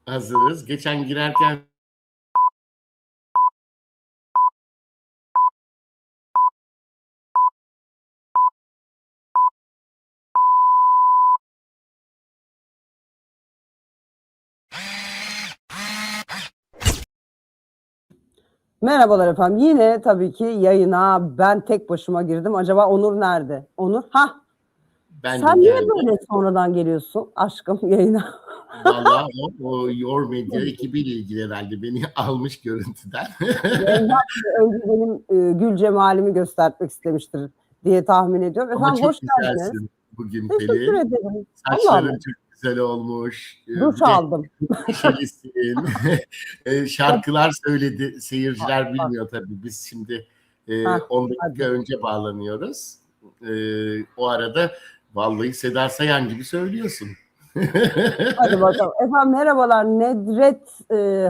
Hazırız. Geçen girerken Merhabalar efendim. Yine tabii ki yayına ben tek başıma girdim. Acaba Onur nerede? Onur? ben de Sen niye geldim. böyle sonradan geliyorsun aşkım yayına? Vallahi o Your Media ekibiyle ilgili herhalde beni almış görüntüden. Önce benim gül cemalimi göstermek istemiştir diye tahmin ediyorum. Ama Efendim çok hoş geldiniz. güzelsin bugün Teşekkür Pelin. ederim. Allah Allah. Saçların çok güzel olmuş. Duş Bir de aldım. neşelisin. Şarkılar söyledi. Bak, Seyirciler bak. bilmiyor tabii. Biz şimdi Heh, 10 dakika hadi. önce bağlanıyoruz. O arada vallahi Seda Sayan gibi söylüyorsun. Hadi bakalım. Efendim merhabalar Nedret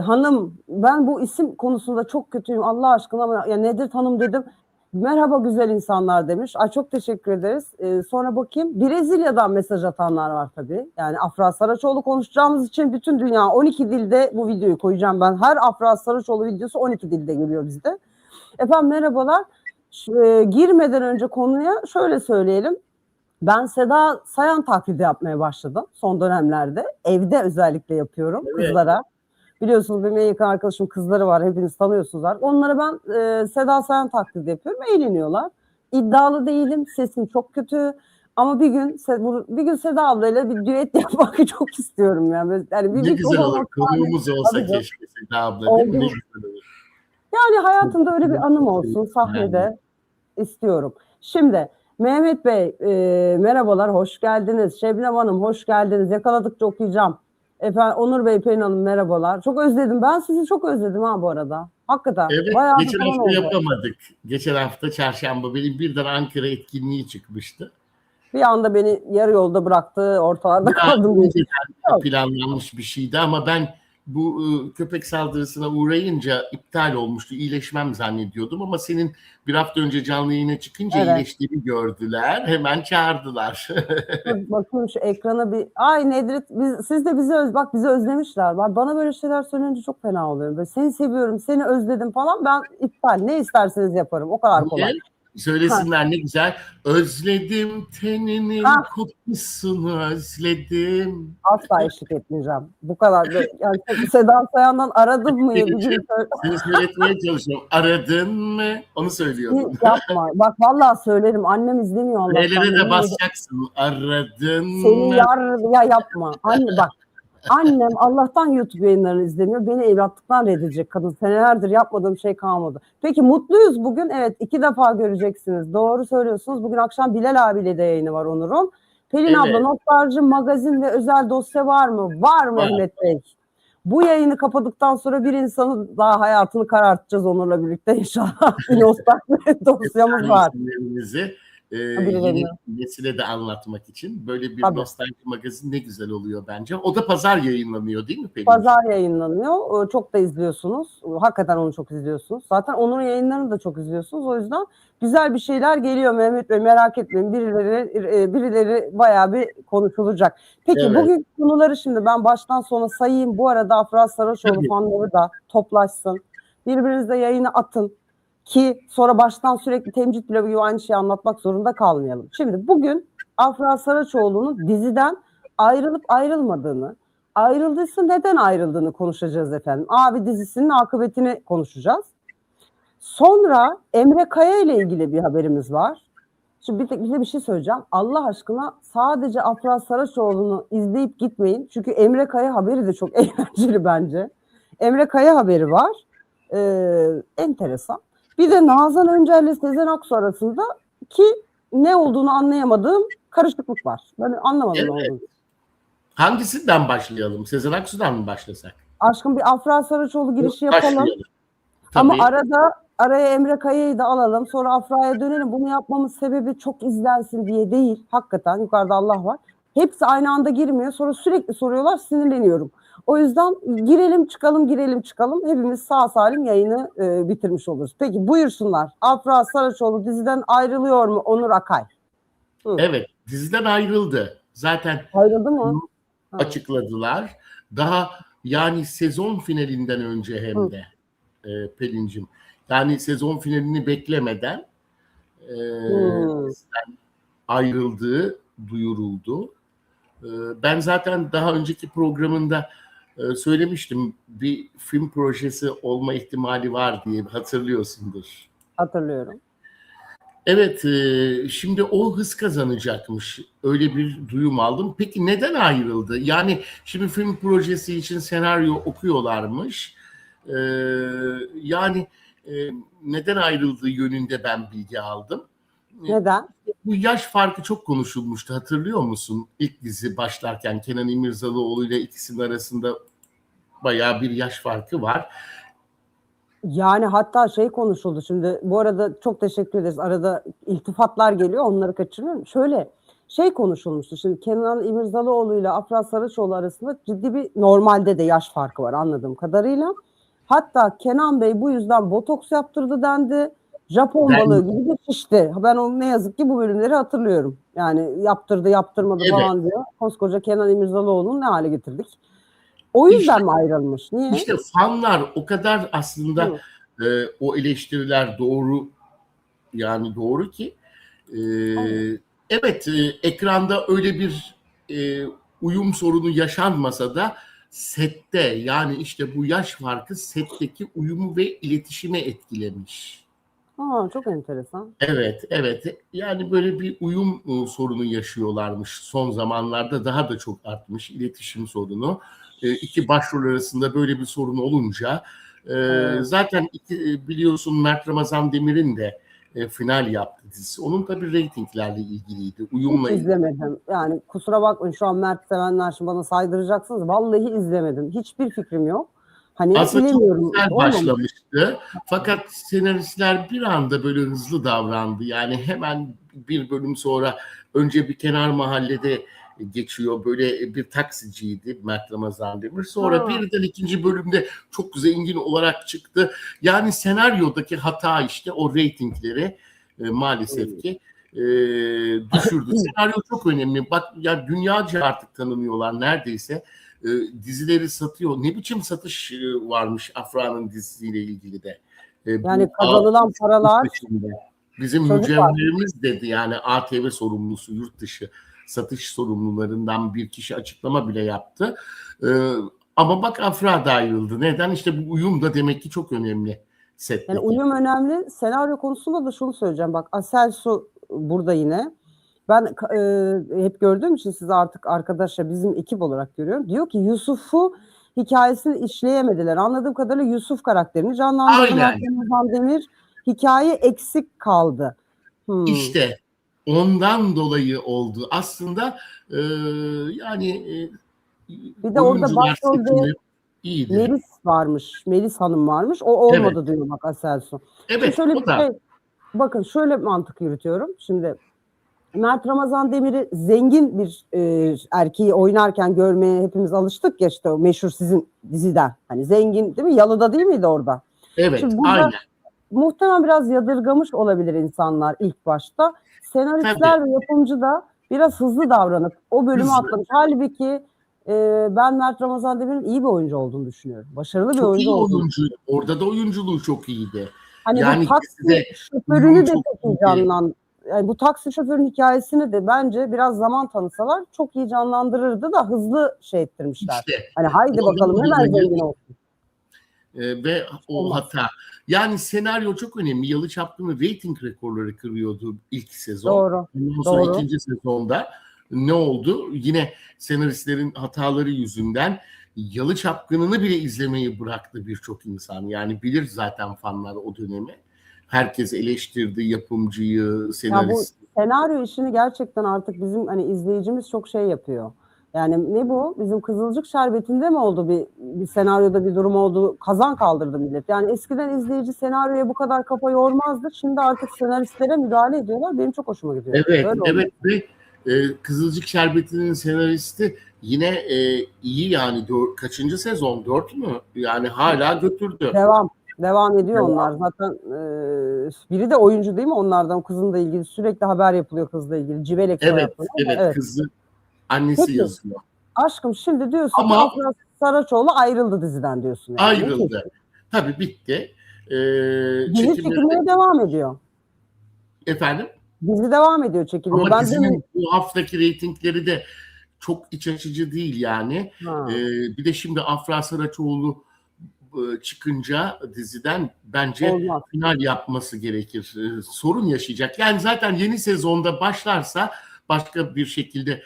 Hanım. Ben bu isim konusunda çok kötüyüm Allah aşkına ama ya Nedret Hanım dedim. Merhaba güzel insanlar demiş. Ay çok teşekkür ederiz. Sonra bakayım. Brezilya'dan mesaj atanlar var tabii. Yani Afra Saraçoğlu konuşacağımız için bütün dünya 12 dilde bu videoyu koyacağım ben. Her Afra Saraçoğlu videosu 12 dilde geliyor bizde. Efendim merhabalar. Girmeden önce konuya şöyle söyleyelim. Ben Seda Sayan taklidi yapmaya başladım son dönemlerde. Evde özellikle yapıyorum kızlara. Biliyorsunuz benim en yakın arkadaşım kızları var. Hepiniz tanıyorsunuz artık. Onlara ben Seda Sayan taklidi yapıyorum. Eğleniyorlar. İddialı değilim. Sesim çok kötü. Ama bir gün Seda ablayla bir düet yapmak çok istiyorum yani. Yani bir Ne güzel mikrofon olur. Konuğumuz olsa keşke Seda abla değil mi? Ne oldu. güzel olur. Yani hayatımda öyle bir anım olsun sahnede istiyorum. Şimdi Mehmet Bey merhabalar, hoş geldiniz. Şebnem Hanım hoş geldiniz. Yakaladıkça okuyacağım. Efendim Onur Bey, Pelin Hanım merhabalar. Çok özledim. Ben sizi çok özledim bu arada. Hakikaten. Evet, Bayağı bir geçen zaman hafta oldu. yapamadık. Geçen hafta çarşamba benim birden Ankara etkinliği çıkmıştı. Bir anda beni yarı yolda bıraktı, ortalarda Ya kaldım. önceden planlanmış bir şeydi ama ben bu köpek saldırısına uğrayınca iptal olmuştu. İyileşmem zannediyordum ama senin bir hafta önce canlı yayına çıkınca Evet. iyileştiğimi gördüler. Hemen çağırdılar. Bakın şu ekrana bir. Ay Nedret, siz de bizi özlemişler. Bana böyle şeyler söyleyince çok fena oluyorum. Böyle, seni seviyorum, seni özledim falan. Ben iptal. Ne isterseniz yaparım. O kadar kolay. Niye? Söylesinler ne güzel. Özledim teninin Ha. kokusunu özledim. Asla eşlik etmeyeceğim. Bu kadar. Yani Seda Sayan'dan aradım mı? Seni söyletmeye çalışıyorum. Aradın mı? Onu söylüyordum. Yapma. Bak vallahi söylerim. Annem izlemiyor Allah'tan. Nerelere de basacaksın. Aradın Seni mı? ya yapma. Anne bak. Annem Allah'tan YouTube yayınlarını izlemiyor. Beni evlatlıktan reddedecek kadın. Senelerdir yapmadığım şey kalmadı. Peki mutluyuz bugün. Evet 2 defa göreceksiniz. Doğru söylüyorsunuz. Bugün akşam Bilal abiyle de yayını var Onur'un. Pelin abla nostalji, magazin ve özel dosya var mı? Var Mehmet Bey. Bu yayını kapadıktan sonra bir insanı daha hayatını karartacağız Onur'la birlikte inşallah. Bir nostalji dosyamız var. Yeni nesile de anlatmak için böyle bir nostalji magazin ne güzel oluyor bence. O da pazar yayınlanıyor değil mi Pelin? Pazar yayınlanıyor. Çok da izliyorsunuz. Hakikaten onu çok izliyorsunuz. Zaten onun yayınlarını da çok izliyorsunuz. O yüzden güzel bir şeyler geliyor Mehmet Bey. Merak etmeyin. Birileri bayağı bir konuşulacak. Peki evet. Bugün konuları şimdi ben baştan sona sayayım. Bu arada Afra Saraçoğlu fanları da toplaşsın. Birbirinizle yayını atın. Ki sonra baştan sürekli temcit pilavı gibi aynı şeyi anlatmak zorunda kalmayalım. Şimdi bugün Afra Saraçoğlu'nun diziden ayrılıp ayrılmadığını, ayrıldıysa neden ayrıldığını konuşacağız efendim. Abi dizisinin akıbetini konuşacağız. Sonra Emre Kaya ile ilgili bir haberimiz var. Şimdi bize bir şey söyleyeceğim. Allah aşkına sadece Afra Saraçoğlu'nu izleyip gitmeyin. Çünkü Emre Kaya haberi de çok eğlenceli bence. Emre Kaya haberi var. Enteresan. Bir de Nazan Öncel ile Sezen Aksu arasında ki ne olduğunu anlayamadığım karışıklık var. Ben anlamadım ne olduğunu. Hangisinden başlayalım? Sezen Aksu'dan mı başlasak? Aşkım bir Afra Saraçoğlu girişi yapalım. Ama araya Emre Kaya'yı da alalım. Sonra Afra'ya dönelim. Bunu yapmamız sebebi çok izlensin diye değil. Hakikaten yukarıda Allah var. Hepsi aynı anda girmiyor. Sonra sürekli soruyorlar. Sinirleniyorum. O yüzden girelim çıkalım. Hepimiz sağ salim yayını bitirmiş oluruz. Peki buyursunlar. Afra Saraçoğlu diziden ayrılıyor mu Onur Akay? Evet, diziden ayrıldı. Zaten ayrıldı mı? Açıkladılar. Daha Yani sezon finalinden önce hem de Pelin'cim. Yani sezon finalini beklemeden ayrıldığı duyuruldu. Ben zaten daha önceki programında söylemiştim, bir film projesi olma ihtimali var diye, hatırlıyorsundur. Hatırlıyorum. Evet, şimdi o hız kazanacakmış. Öyle bir duyum aldım. Peki neden ayrıldı? Yani şimdi film projesi için senaryo okuyorlarmış. Yani neden ayrıldığı yönünde ben bilgi aldım. Neden? Bu yaş farkı çok konuşulmuştu, hatırlıyor musun? İlk dizi başlarken Kenan İmirzalıoğlu ile ikisinin arasında bayağı bir yaş farkı var. Yani hatta şey konuşuldu şimdi, bu arada çok teşekkür ederiz. Arada iltifatlar geliyor, onları kaçırmıyorum. Şöyle şey konuşulmuştu. Şimdi Kenan İmirzalıoğlu ile Afra Saraçoğlu arasında ciddi bir, normalde de yaş farkı var anladığım kadarıyla. Hatta Kenan Bey bu yüzden botoks yaptırdı dendi. Japon balığı gibi de şişti. Ben onu ne yazık ki bu bölümleri hatırlıyorum. Yani yaptırdı yaptırmadı falan diyor. Koskoca Kenan İmirzalıoğlu'nu ne hale getirdik? O yüzden mi ayrılmış? Niye? İşte fanlar o kadar aslında o eleştiriler doğru, yani doğru ki evet, ekranda öyle bir uyum sorunu yaşanmasa da sette, yani işte bu yaş farkı setteki uyumu ve iletişime etkilemiş. Çok enteresan. Evet. Yani böyle bir uyum sorunu yaşıyorlarmış. Son zamanlarda daha da çok artmış iletişim sorunu. İki başrol arasında böyle bir sorun olunca zaten biliyorsun Mert Ramazan Demir'in de final yaptı dizisi. Onun tabii reytinglerle ilgiliydi. Uyumla hiç izlemedim. Yani kusura bakmayın, şu an Mert sevenler şimdi bana saydıracaksınız. Vallahi izlemedim. Hiçbir fikrim yok. Hani aslında bilemiyorum. çok güzel başlamıştı. Fakat senaristler bir anda böyle hızlı davrandı. Yani hemen bir bölüm sonra önce bir kenar mahallede geçiyor. Böyle bir taksiciydi Mert Ramazan Demir. Sonra birden ikinci bölümde çok zengin olarak çıktı. Yani senaryodaki hata işte o reytingleri maalesef ki düşürdü. Senaryo çok önemli. Bak ya, dünyaca artık tanınıyorlar neredeyse. Dizileri satıyor. Ne biçim satış varmış Afra'nın dizisiyle ilgili de. Yani kazanılan paralar. Bizim mücevherimiz dedi, yani ATV sorumlusu, yurt dışı satış sorumlularından bir kişi açıklama bile yaptı. Ama bak Afra da ayrıldı. Neden? İşte bu uyum da demek ki çok önemli setteki. Yani uyum önemli. Senaryo konusunda da şunu söyleyeceğim. Bak Aselsu burada yine. Ben hep gördüğüm için sizi artık arkadaşlar, bizim ekip olarak görüyorum. Diyor ki Yusuf'u hikayesini işleyemediler. Anladığım kadarıyla Yusuf karakterini canlandırdı Mert Ramazan Demir. Hikaye eksik kaldı. İşte ondan dolayı oldu. Aslında yani bir de orada başrolde Melis varmış. Melis Hanım varmış. O olmadı diyor bak Aselsu. Evet, şöyle o da. Bakın şöyle mantık yürütüyorum. Şimdi Mert Ramazan Demir'i zengin bir erkeği oynarken görmeye hepimiz alıştık ya, işte o meşhur sizin diziden. Hani zengin değil mi? Yalıda değil miydi orada? Evet, şimdi aynen. Muhtemelen biraz yadırgamış olabilir insanlar ilk başta. Senaristler ve yapımcı da biraz hızlı davranıp o bölümü atlamış. Halbuki ben Mert Ramazan Demir'in iyi bir oyuncu olduğunu düşünüyorum. Başarılı bir oyuncu olduğunu. Orada da oyunculuğu çok iyiydi. Hani yani bu taksi şoförünü de çok iyi canlandı. Yani bu taksi şoförün hikayesini de bence biraz zaman tanısalar çok iyi canlandırırdı da hızlı şey ettirmişler. İşte, hani haydi bakalım hemen zengin olsun. Ve o hata. Yani senaryo çok önemli. Yalı Çapkını reyting rekorları kırıyordu ilk sezon. Doğru. Ondan sonra ikinci sezonda ne oldu? Yine senaristlerin hataları yüzünden Yalı Çapkını'nı bile izlemeyi bıraktı birçok insan. Yani bilir zaten fanlar o dönemi. Herkes eleştirdi yapımcıyı, senarist. Ya bu senaryo işini gerçekten artık bizim hani izleyicimiz çok şey yapıyor. Yani ne bu? Bizim Kızılcık Şerbeti'nde mi oldu bir senaryoda bir durum oldu? Kazan kaldırdı millet. Yani eskiden izleyici senaryoya bu kadar kafa yormazdı. Şimdi artık senaristlere müdahale ediyorlar. Benim çok hoşuma gidiyor. Evet. Ve Kızılcık Şerbeti'nin senaristi yine iyi yani. Kaçıncı sezon? 4 mü? Yani hala götürdü. Devam ediyor onlar. Zaten biri de oyuncu değil mi onlardan? Kızınla ilgili sürekli haber yapılıyor kızla ilgili. Civelek evet, kızı annesi yazıyor. Aşkım şimdi diyorsun ama Saraçoğlu ayrıldı diziden diyorsun yani. Ayrıldı. Tabii bitti. Dizi çekilmeye devam ediyor. Efendim? Dizi devam ediyor çekilmeye. Ama Ben dizinin bu haftaki reytingleri de çok iç açıcı değil yani. Bir de şimdi Afra Saraçoğlu çıkınca diziden bence olmaz. final yapması gerekir. Sorun yaşayacak. Yani zaten yeni sezonda başlarsa başka bir şekilde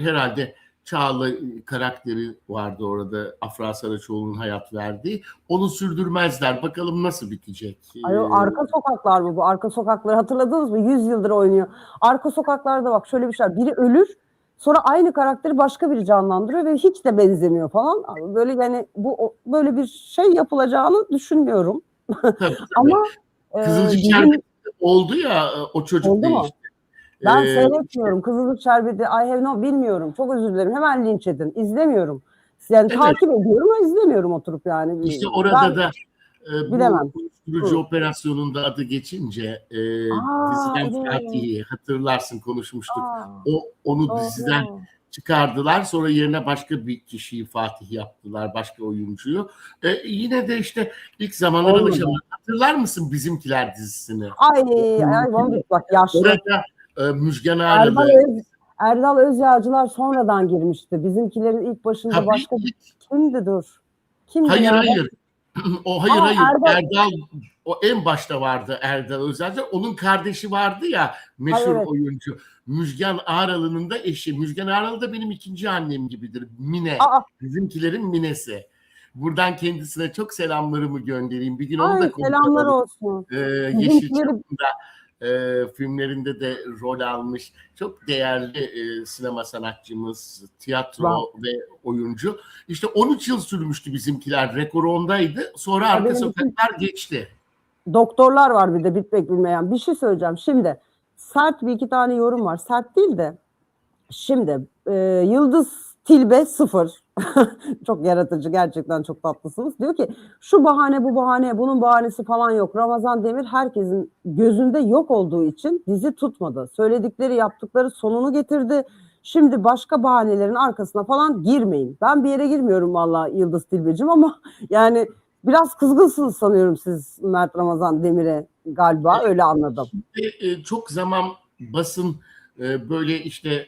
herhalde Çağla karakteri vardı orada, Afra Saraçoğlu'nun hayat verdiği. Onu sürdürmezler. Bakalım nasıl bitecek. Ay, o Arka Sokaklar mı bu? Arka Sokakları hatırladınız mı? 100 yıldır oynuyor. Arka Sokaklar'da bak şöyle bir şey var. Biri ölür, sonra aynı karakteri başka biri canlandırıyor ve hiç de benzemiyor falan. Böyle yani bu böyle bir şey yapılacağını düşünmüyorum. Tabii. Ama Kızılcık bizim Şerbeti oldu ya, o çocuk oldu mu? değişti. Ben seyretmiyorum. Kızılcık Şerbeti, I have no, bilmiyorum. Çok özür dilerim. Hemen linç edin. İzlemiyorum. Yani Evet. takip ediyorum ama izlemiyorum oturup yani. İşte orada da bilemem. bu uyuşturucu operasyonunda adı geçince diziden evet. Fatih'i hatırlarsın, konuşmuştuk. Onu Doğru. diziden çıkardılar. Sonra yerine başka bir kişiyi Fatih yaptılar. Başka oyuncuyu. Yine de işte ilk zamanlar alışamadık. Hatırlar mısın Bizimkiler dizisini? Ay bak yaşlı. Orada Müjgan Ağralı. Erdal Özyağcılar sonradan girmişti. Bizimkilerin ilk başında Tabii başka kimdi dur? Kimdi hayır ya? hayır. Hayır. Erdal o en başta vardı, Erdal Özyağcı. Onun kardeşi vardı ya, meşhur evet. oyuncu. Müjgan Ağralı'nın da eşi. Müjgan Ağralı da benim ikinci annem gibidir. Mine. Bizimkilerin Minesi. Buradan kendisine çok selamlarımı göndereyim. Bir gün onu da konuşalım. Selamlar olsun. Yeşilçam'da filmlerinde de rol almış. Çok değerli sinema sanatçımız, tiyatro ve oyuncu. İşte 13 yıl sürmüştü Bizimkiler. Rekoru ondaydı. Sonra Arka Sokaklar geçti. Doktorlar var bir de bitmek bilmeyen. Bir şey söyleyeceğim. Şimdi sert bir iki tane yorum var. Sert değil de şimdi Yıldız Tilbe 0. Çok yaratıcı, gerçekten çok tatlısınız. Diyor ki şu bahane bu bahane, bunun bahanesi falan yok. Ramazan Demir herkesin gözünde yok olduğu için dizi tutmadı. Söyledikleri yaptıkları sonunu getirdi. Şimdi başka bahanelerin arkasına falan girmeyin. Ben bir yere girmiyorum vallahi Yıldız Tilbe'cim ama yani biraz kızgınsınız sanıyorum siz Mert Ramazan Demir'e, galiba öyle anladım. Çok zaman basın böyle işte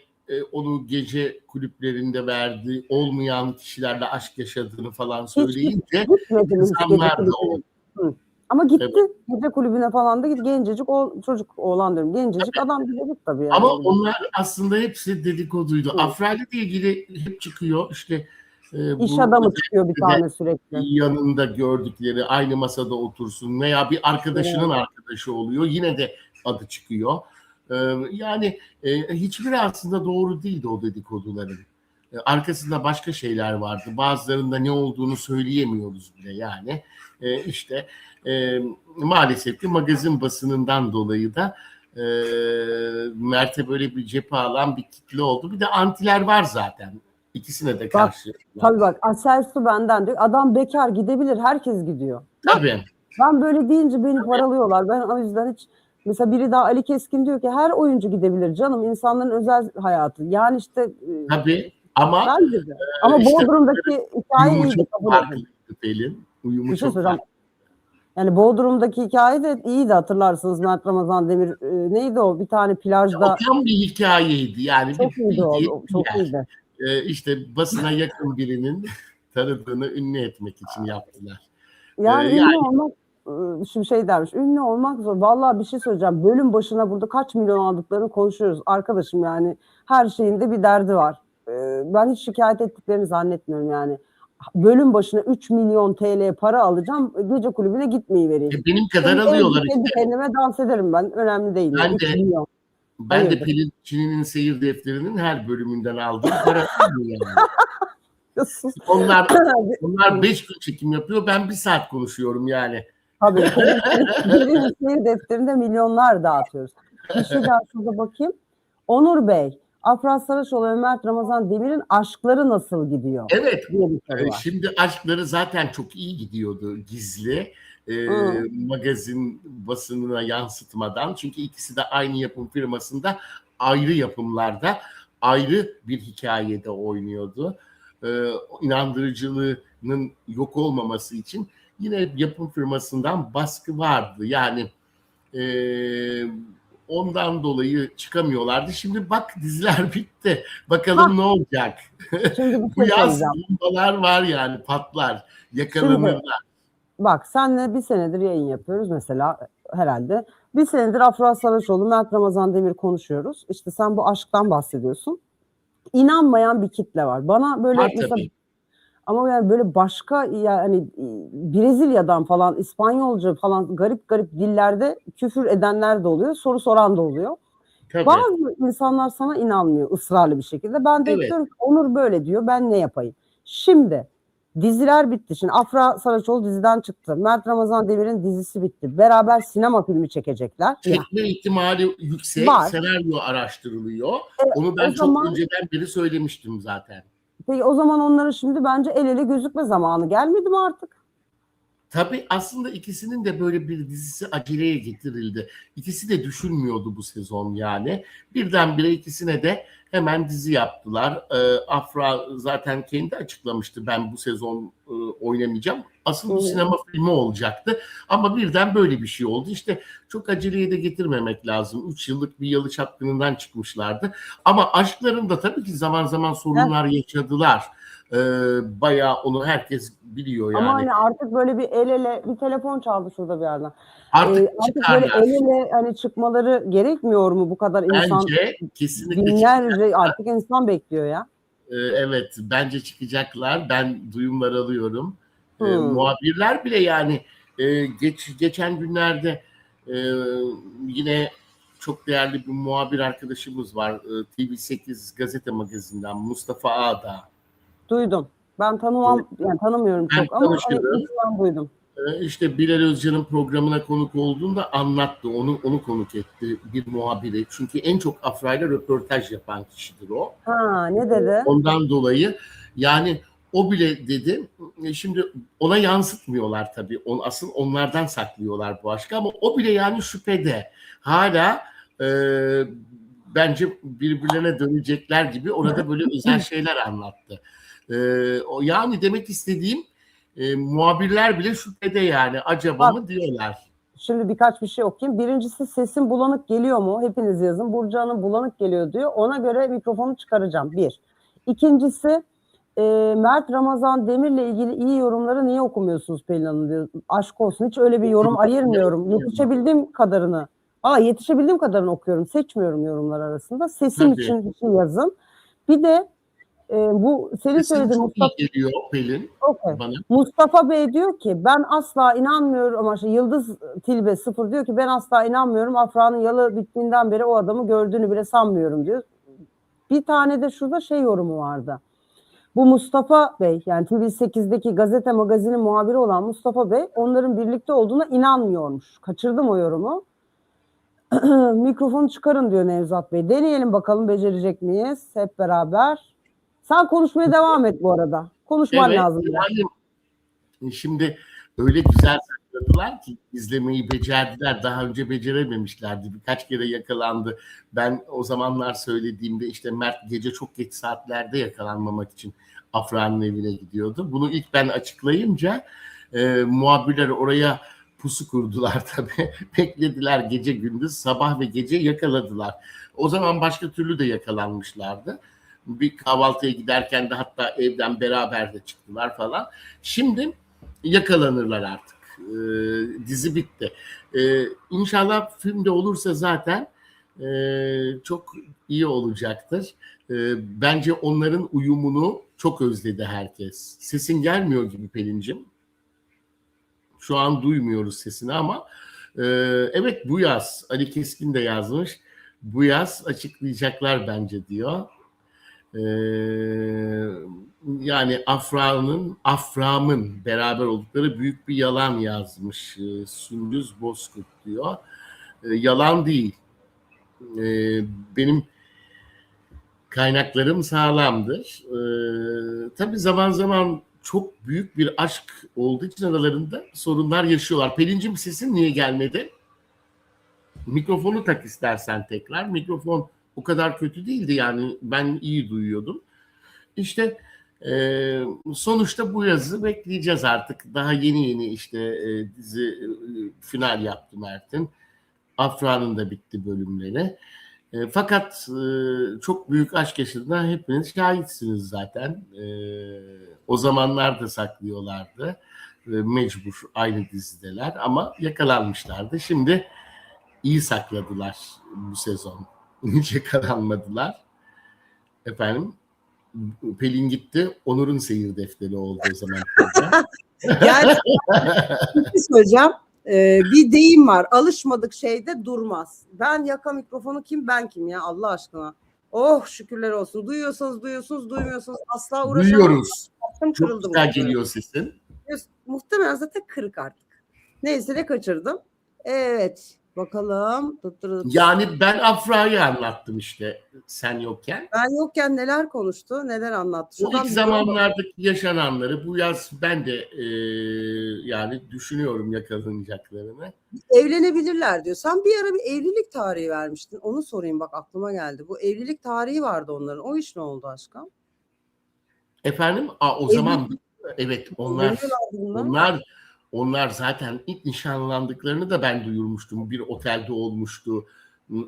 onu gece kulüplerinde verdi, olmayan kişilerle aşk yaşadığını falan söyleyince insanlar da oldu. Ama gitti. Evet. Gece kulübüne falan da gitti. Gencecik çocuk, oğlan diyorum. Gencecik adam gidecek tabii yani. Ama onlar aslında hepsi dedikoduydu. Afra ile ilgili hep çıkıyor. İşte İş adamı çıkıyor bir tane sürekli. Yanında gördükleri, aynı masada otursun veya bir arkadaşının arkadaşı oluyor. Yine de adı çıkıyor. Yani hiçbiri aslında doğru değildi o dedikoduların. Arkasında başka şeyler vardı. Bazılarında ne olduğunu söyleyemiyoruz bile yani. İşte maalesef ki magazin basınından dolayı da Mert'e böyle bir cephe alan bir kitle oldu. Bir de antiler var zaten. İkisine de karşı. Tabii bak, Asel Su benden diyor. Adam bekar, gidebilir. Herkes gidiyor. Tabii. Ben böyle deyince beni paralıyorlar. Ben o yüzden hiç, mesela biri daha, Ali Keskin diyor ki her oyuncu gidebilir canım. İnsanların özel hayatı. Yani işte. Tabii ama. Ama işte, Bodrum'daki hikaye iyiydi. Pelin. Uyumu çok farklı. Yani Bodrum'daki hikaye de iyiydi, hatırlarsınız. Mert Ramazan Demir neydi o? Bir tane plajda. O tam bir hikayeydi. Yani çok iyiydi o. Çok iyiydi. İşte basına yakın birinin tanıdığını ünlü etmek için yaptılar. Yani ünlü olmak, şimdi şey dermiş, ünlü olmak zor. Vallahi bir şey söyleyeceğim. Bölüm başına burada kaç milyon aldıklarını konuşuyoruz. Arkadaşım yani her şeyinde bir derdi var. Ben hiç şikayet ettiklerini zannetmiyorum yani. Bölüm başına 3 milyon TL para alacağım, gece kulübüne gitmeyi vereyim. Benim kadar alıyorlar işte. Kendime dans ederim ben. Önemli değil. Ben de Pelin Çini'nin seyir defterinin her bölümünden aldığım para yani. Onlar 5 gün çekim yapıyor. Ben 1 saat konuşuyorum yani. Tabii. Pelin seyir defterinde milyonlar dağıtıyoruz. Bir şey daha şurada bakayım. Onur Bey, Afra Saraçoğlu ve Mert Ramazan Demir'in aşkları nasıl gidiyor? Evet. Şimdi aşkları zaten çok iyi gidiyordu gizli. Magazin basınına yansıtmadan. Çünkü ikisi de aynı yapım firmasında ayrı yapımlarda ayrı bir hikayede oynuyordu. inandırıcılığının yok olmaması için yine yapım firmasından baskı vardı. Yani e, ondan dolayı çıkamıyorlardı. Şimdi bak diziler bitti. Hah, Bakalım ne olacak? şimdi bir Bu şey yaz söyleyeceğim. bombalar var yani patlar, Şimdi yakalanırlar. bak senle bir senedir yayın yapıyoruz mesela herhalde. Bir senedir Afra Saraçoğlu, Mert Ramazan Demir konuşuyoruz. İşte sen bu aşktan bahsediyorsun. İnanmayan bir kitle var. Bana böyle Var mesela tabii. ama yani böyle başka yani Brezilya'dan falan İspanyolca falan garip garip dillerde küfür edenler de oluyor. Soru soran da oluyor. Tabii. Bazı insanlar sana inanmıyor ısrarlı bir şekilde. Ben de hep Evet. diyorum ki Onur böyle diyor. Ben ne yapayım? Şimdi diziler bitti. Şimdi Afra Saraçoğlu diziden çıktı. Mert Ramazan Demir'in dizisi bitti. Beraber sinema filmi çekecekler. Ya Çekme ihtimali yüksek. var. Senaryo araştırılıyor. E, Onu o ben çok zaman önceden beri söylemiştim zaten. peki o zaman onların şimdi bence el ele gözükme zamanı gelmedi mi artık? Tabii aslında ikisinin de böyle bir dizisi aceleye getirildi. İkisi de düşünmüyordu bu sezon yani. Birdenbire ikisine de hemen dizi yaptılar. Afra zaten kendi açıklamıştı, ben bu sezon oynamayacağım. Asıl bu sinema filmi olacaktı. Ama birden böyle bir şey oldu. İşte çok aceleye de getirmemek lazım. 3 yıllık bir Yalı Çapkını'ndan çıkmışlardı. Ama aşklarında tabii ki zaman zaman Heh. sorunlar yaşadılar. Bayağı onu herkes biliyor Ama yani. hani artık böyle bir el ele bir telefon çaldı şurada bir yerden. Artık Artık böyle el çıkarlar. ele hani çıkmaları gerekmiyor mu bu kadar insan Bence kesinlikle çıkacak. binlerce artık insan bekliyor ya. Evet, bence çıkacaklar. Ben duyumlar alıyorum. Hmm. Muhabirler bile yani geçen günlerde e, yine çok değerli bir muhabir arkadaşımız var. TV8 Gazete Magazin'den Mustafa Ağda. Duydum. Ben E, tanımam yani tanımıyorum Ben çok ama hani tanışırım. ismen duydum. İşte Bilal Özcan'ın programına konuk olduğunda anlattı. Onu konuk etti bir muhabiri. Çünkü en çok Afra'yla röportaj yapan kişidir o. Ha ne dedi? Ondan dolayı yani o bile dedi, şimdi ona yansıtmıyorlar tabii. Asıl onlardan saklıyorlar bu aşkı ama o bile yani şüphede. Hala e, bence birbirlerine dönecekler gibi orada böyle özel şeyler anlattı. Yani demek istediğim muhabirler bile şüphede yani acaba Bak mı diyorlar. şimdi birkaç bir şey okuyayım. Birincisi sesin bulanık geliyor mu? Hepiniz yazın. Burcu Hanım bulanık geliyor diyor. Ona göre mikrofonu çıkaracağım. Bir. İkincisi Mert Ramazan Demir'le ilgili iyi yorumları niye okumuyorsunuz Pelin Hanım diyor. Aşk olsun. Hiç öyle bir yorum ayırmıyorum. Yetişebildiğim kadarını. Yetişebildiğim kadarını okuyorum. Seçmiyorum yorumlar arasında. Sesim Tabii. için yazın. Bir de bu senin Sesin söylediğin çok iyi Mustafa geliyor Pelin okay. bana. Mustafa Bey diyor ki ben asla inanmıyorum ama Yıldız Tilbe 0 diyor ki ben asla inanmıyorum. Afra'nın yalı bittiğinden beri o adamı gördüğünü bile sanmıyorum diyor. Bir tane de şurada şey yorumu vardı. Bu Mustafa Bey yani TV8'deki gazete magazinin muhabiri olan Mustafa Bey onların birlikte olduğuna inanmıyormuş. Kaçırdım o yorumu. Mikrofonu çıkarın diyor Nevzat Bey. Deneyelim bakalım becerecek miyiz hep beraber. Sen konuşmaya devam et bu arada. Konuşman Evet, lazım biraz. yani şimdi öyle güzel sakladılar ki izlemeyi becerdiler. Daha önce becerememişlerdi. Birkaç kere yakalandı. Ben o zamanlar söylediğimde işte Mert gece çok geç saatlerde yakalanmamak için Afra'nın evine gidiyordu. Bunu ilk ben açıklayınca muhabirler oraya pusu kurdular tabii. Beklediler gece gündüz, sabah ve gece yakaladılar. O zaman başka türlü de yakalanmışlardı. Bir kahvaltıya giderken de hatta evden beraber de çıktılar falan. Şimdi yakalanırlar artık. Dizi bitti. İnşallah filmde olursa zaten çok iyi olacaktır. Bence onların uyumunu çok özledi herkes. Sesin gelmiyor gibi Pelin'cim. Şu an duymuyoruz sesini ama evet bu yaz Ali Keskin de yazmış. Bu yaz açıklayacaklar bence diyor. Ee, Yani Afram'ın beraber oldukları büyük bir yalan yazmış. Sündüz Bozkurt diyor. Yalan değil. Benim kaynaklarım sağlamdır. Tabii zaman zaman çok büyük bir aşk olduğu için aralarında sorunlar yaşıyorlar. Pelin'cim sesin niye gelmedi? Mikrofonu tak istersen tekrar. Mikrofon o kadar kötü değildi yani ben iyi duyuyordum. İşte Sonuçta bu yazı bekleyeceğiz artık. Daha yeni işte dizi final yaptı Mert'in. Afra'nın da bitti bölümleri. Fakat çok büyük aşk yaşadığına hepiniz şahitsiniz zaten. O zamanlar da saklıyorlardı. Mecbur aynı dizideler ama yakalanmışlardı. Şimdi iyi sakladılar bu sezon. Hiç yakalanmadılar. Efendim, Pelin gitti. Onur'un seyir defteri oldu o zaman. Yani bir şey söyleyeceğim. Bir deyim var. Alışmadık şeyde durmaz. Ben yaka mikrofonu kim ben kim ya Allah aşkına. Oh şükürler olsun. Duyuyorsanız duyuyorsunuz, duymuyorsanız asla uğraşamam. Duyuyoruz. Çok Kırıldı güzel muhtemelen. geliyor sesin. Muhtemelen zaten kırık artık. Neyse ne kaçırdım. Evet. Bakalım. Yani ben Afra'yı anlattım işte sen yokken. Ben yokken neler konuştu, neler anlattı. Bu ilk zamanlardaki yaşananları bu yaz ben de yani düşünüyorum yakalanacaklarını. Evlenebilirler diyor. Sen bir ara bir evlilik tarihi vermiştin. Onu sorayım bak aklıma geldi. Bu evlilik tarihi vardı onların. O iş ne oldu aşkım? Efendim? O zaman evet onlar zaten ilk nişanlandıklarını da ben duyurmuştum. Bir otelde olmuştu.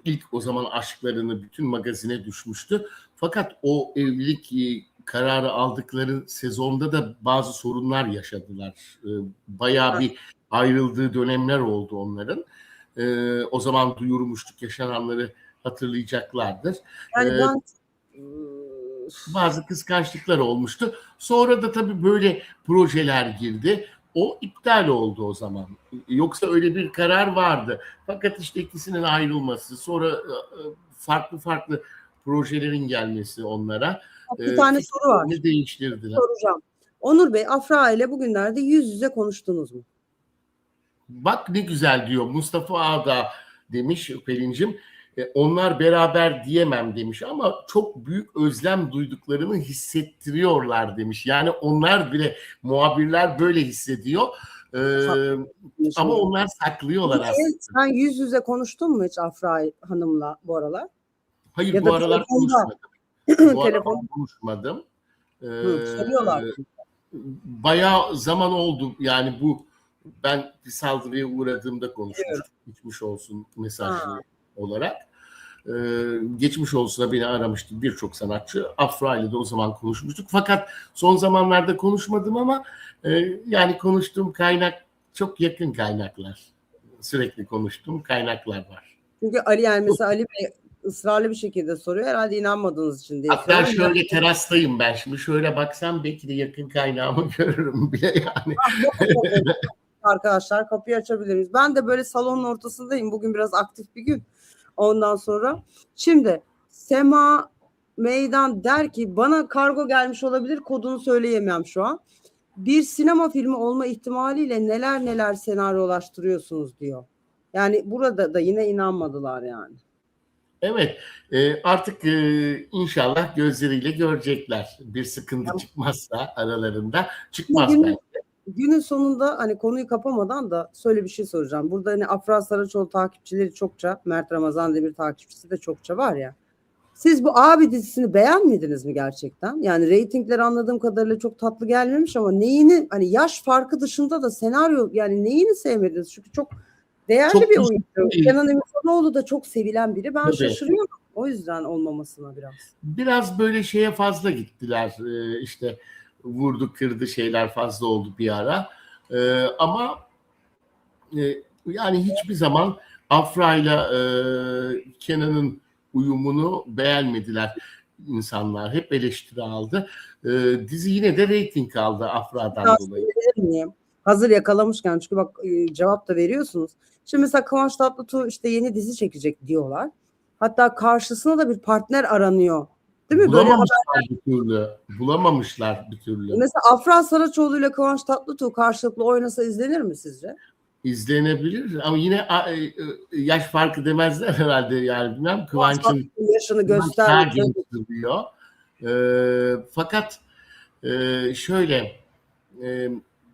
İlk o zaman aşklarını bütün magazine düşmüştü. Fakat o evlilik kararı aldıkları sezonda da bazı sorunlar yaşadılar. Bayağı bir ayrıldığı dönemler oldu onların. O zaman duyurmuştuk, yaşananları hatırlayacaklardır. Yani bazı kıskançlıklar olmuştu. Sonra da tabii böyle projeler girdi. O iptal oldu o zaman. Yoksa öyle bir karar vardı. Fakat işte ikisinin ayrılması, sonra farklı projelerin gelmesi onlara. Bir tane soru var. Değiştirdiler. Soracağım. Onur Bey, Afra ile bugünlerde yüz yüze konuştunuz mu? Bak ne güzel diyor Mustafa Ağda demiş Pelin'cim. Onlar beraber diyemem demiş ama çok büyük özlem duyduklarını hissettiriyorlar demiş. Yani onlar bile, muhabirler böyle hissediyor. Ama onlar saklıyorlar aslında. Sen yüz yüze konuştun mu hiç Afra Hanım'la bu aralar? Hayır ya bu aralar konuşmadım. Bu aralar konuşmadım. Soruyorlar. Bayağı zaman oldu. Yani bu ben bir saldırıya uğradığımda konuşmuştum. Geçmiş olsun mesajlı olarak. Geçmiş olsun'a beni aramıştı birçok sanatçı. Afra ile de o zaman konuşmuştuk. Fakat son zamanlarda konuşmadım ama yani konuştuğum kaynak çok yakın kaynaklar. Sürekli konuştuğum kaynaklar var. Çünkü Ali yani mesela Ali Bey ısrarlı bir şekilde soruyor. Herhalde inanmadığınız için diye. Hatta şöyle terastayım ben şimdi. Şöyle baksam belki de yakın kaynağımı görürüm bile yani. Arkadaşlar kapıyı açabiliriz. Ben de böyle salonun ortasındayım. Bugün biraz aktif bir gün. Ondan sonra şimdi Sema Meydan der ki bana kargo gelmiş olabilir, kodunu söyleyemem şu an. Bir sinema filmi olma ihtimaliyle neler senaryolaştırıyorsunuz diyor. Yani burada da yine inanmadılar yani. Evet, artık inşallah gözleriyle görecekler. Bir sıkıntı çıkmazsa aralarında, çıkmaz belki. Günün sonunda hani konuyu kapamadan da şöyle bir şey soracağım. Burada hani Afra Saraçoğlu takipçileri çokça, Mert Ramazan Demir takipçisi de çokça var ya. Siz bu Abi dizisini beğenmediniz mi gerçekten? Yani reytingler anladığım kadarıyla çok tatlı gelmemiş ama neyini, hani yaş farkı dışında da senaryo, yani neyini sevmediniz? Çünkü çok değerli çok bir oyuncu. Kenan İmirzalıoğlu da çok sevilen biri. Ben şaşırıyorum. O yüzden olmamasına biraz. Biraz böyle şeye fazla gittiler. İşte vurdu kırdı şeyler fazla oldu bir ara. Ama yani hiçbir zaman Afra'yla Kenan'ın uyumunu beğenmediler insanlar. Hep eleştiri aldı. Dizi yine de reyting aldı Afra'dan dolayı. Hazır yakalamışken, çünkü bak cevap da veriyorsunuz. Şimdi mesela Kıvanç Tatlıtuğ işte yeni dizi çekecek diyorlar. Hatta karşısına da bir partner aranıyor. Değil mi? Bulamamışlar bir türlü. Mesela Afra Saraçoğlu ile Kıvanç Tatlıtuğ karşılıklı oynasa izlenir mi sizce? İzlenebilir ama yine yaş farkı demezler herhalde yani bilmem. Kıvanç'ın yaşını göstermiyor. Fakat şöyle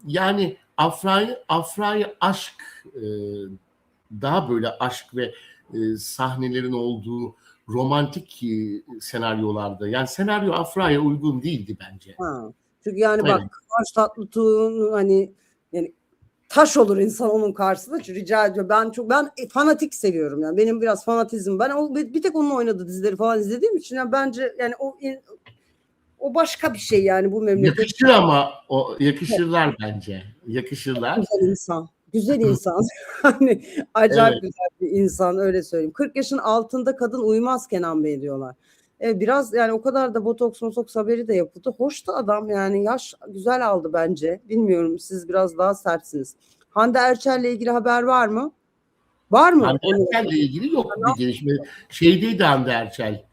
yani Afra'yı aşk daha böyle aşk ve sahnelerin olduğu romantik senaryolarda. Yani senaryo Afra'ya uygun değildi bence. Ha. Çünkü yani Evet. bak Kıvanç Tatlıtuğ'un hani yani taş olur insan onun karşısında. Çünkü rica ediyorum. Ben fanatik seviyorum yani. Benim biraz fanatizm. Ben bir tek onun oynadığı dizileri falan izlediğim için yani bence yani o başka bir şey yani bu memleket. Yakışır ama yakışırlar bence. Yakışırlar. Güzel insan. Güzel insan. Hani acayip Evet. güzel bir insan öyle söyleyeyim. 40 yaşın altında kadın uyumaz Kenan Bey diyorlar. Biraz yani o kadar da botoks haberi de yapıldı. Hoş da adam yani yaş güzel aldı bence. Bilmiyorum siz biraz daha sertsiniz. Hande Erçel'le ilgili haber var mı? Var mı? Hande Erçel'le ilgili yok bir gelişme. Şeydeydi Hande Erçel.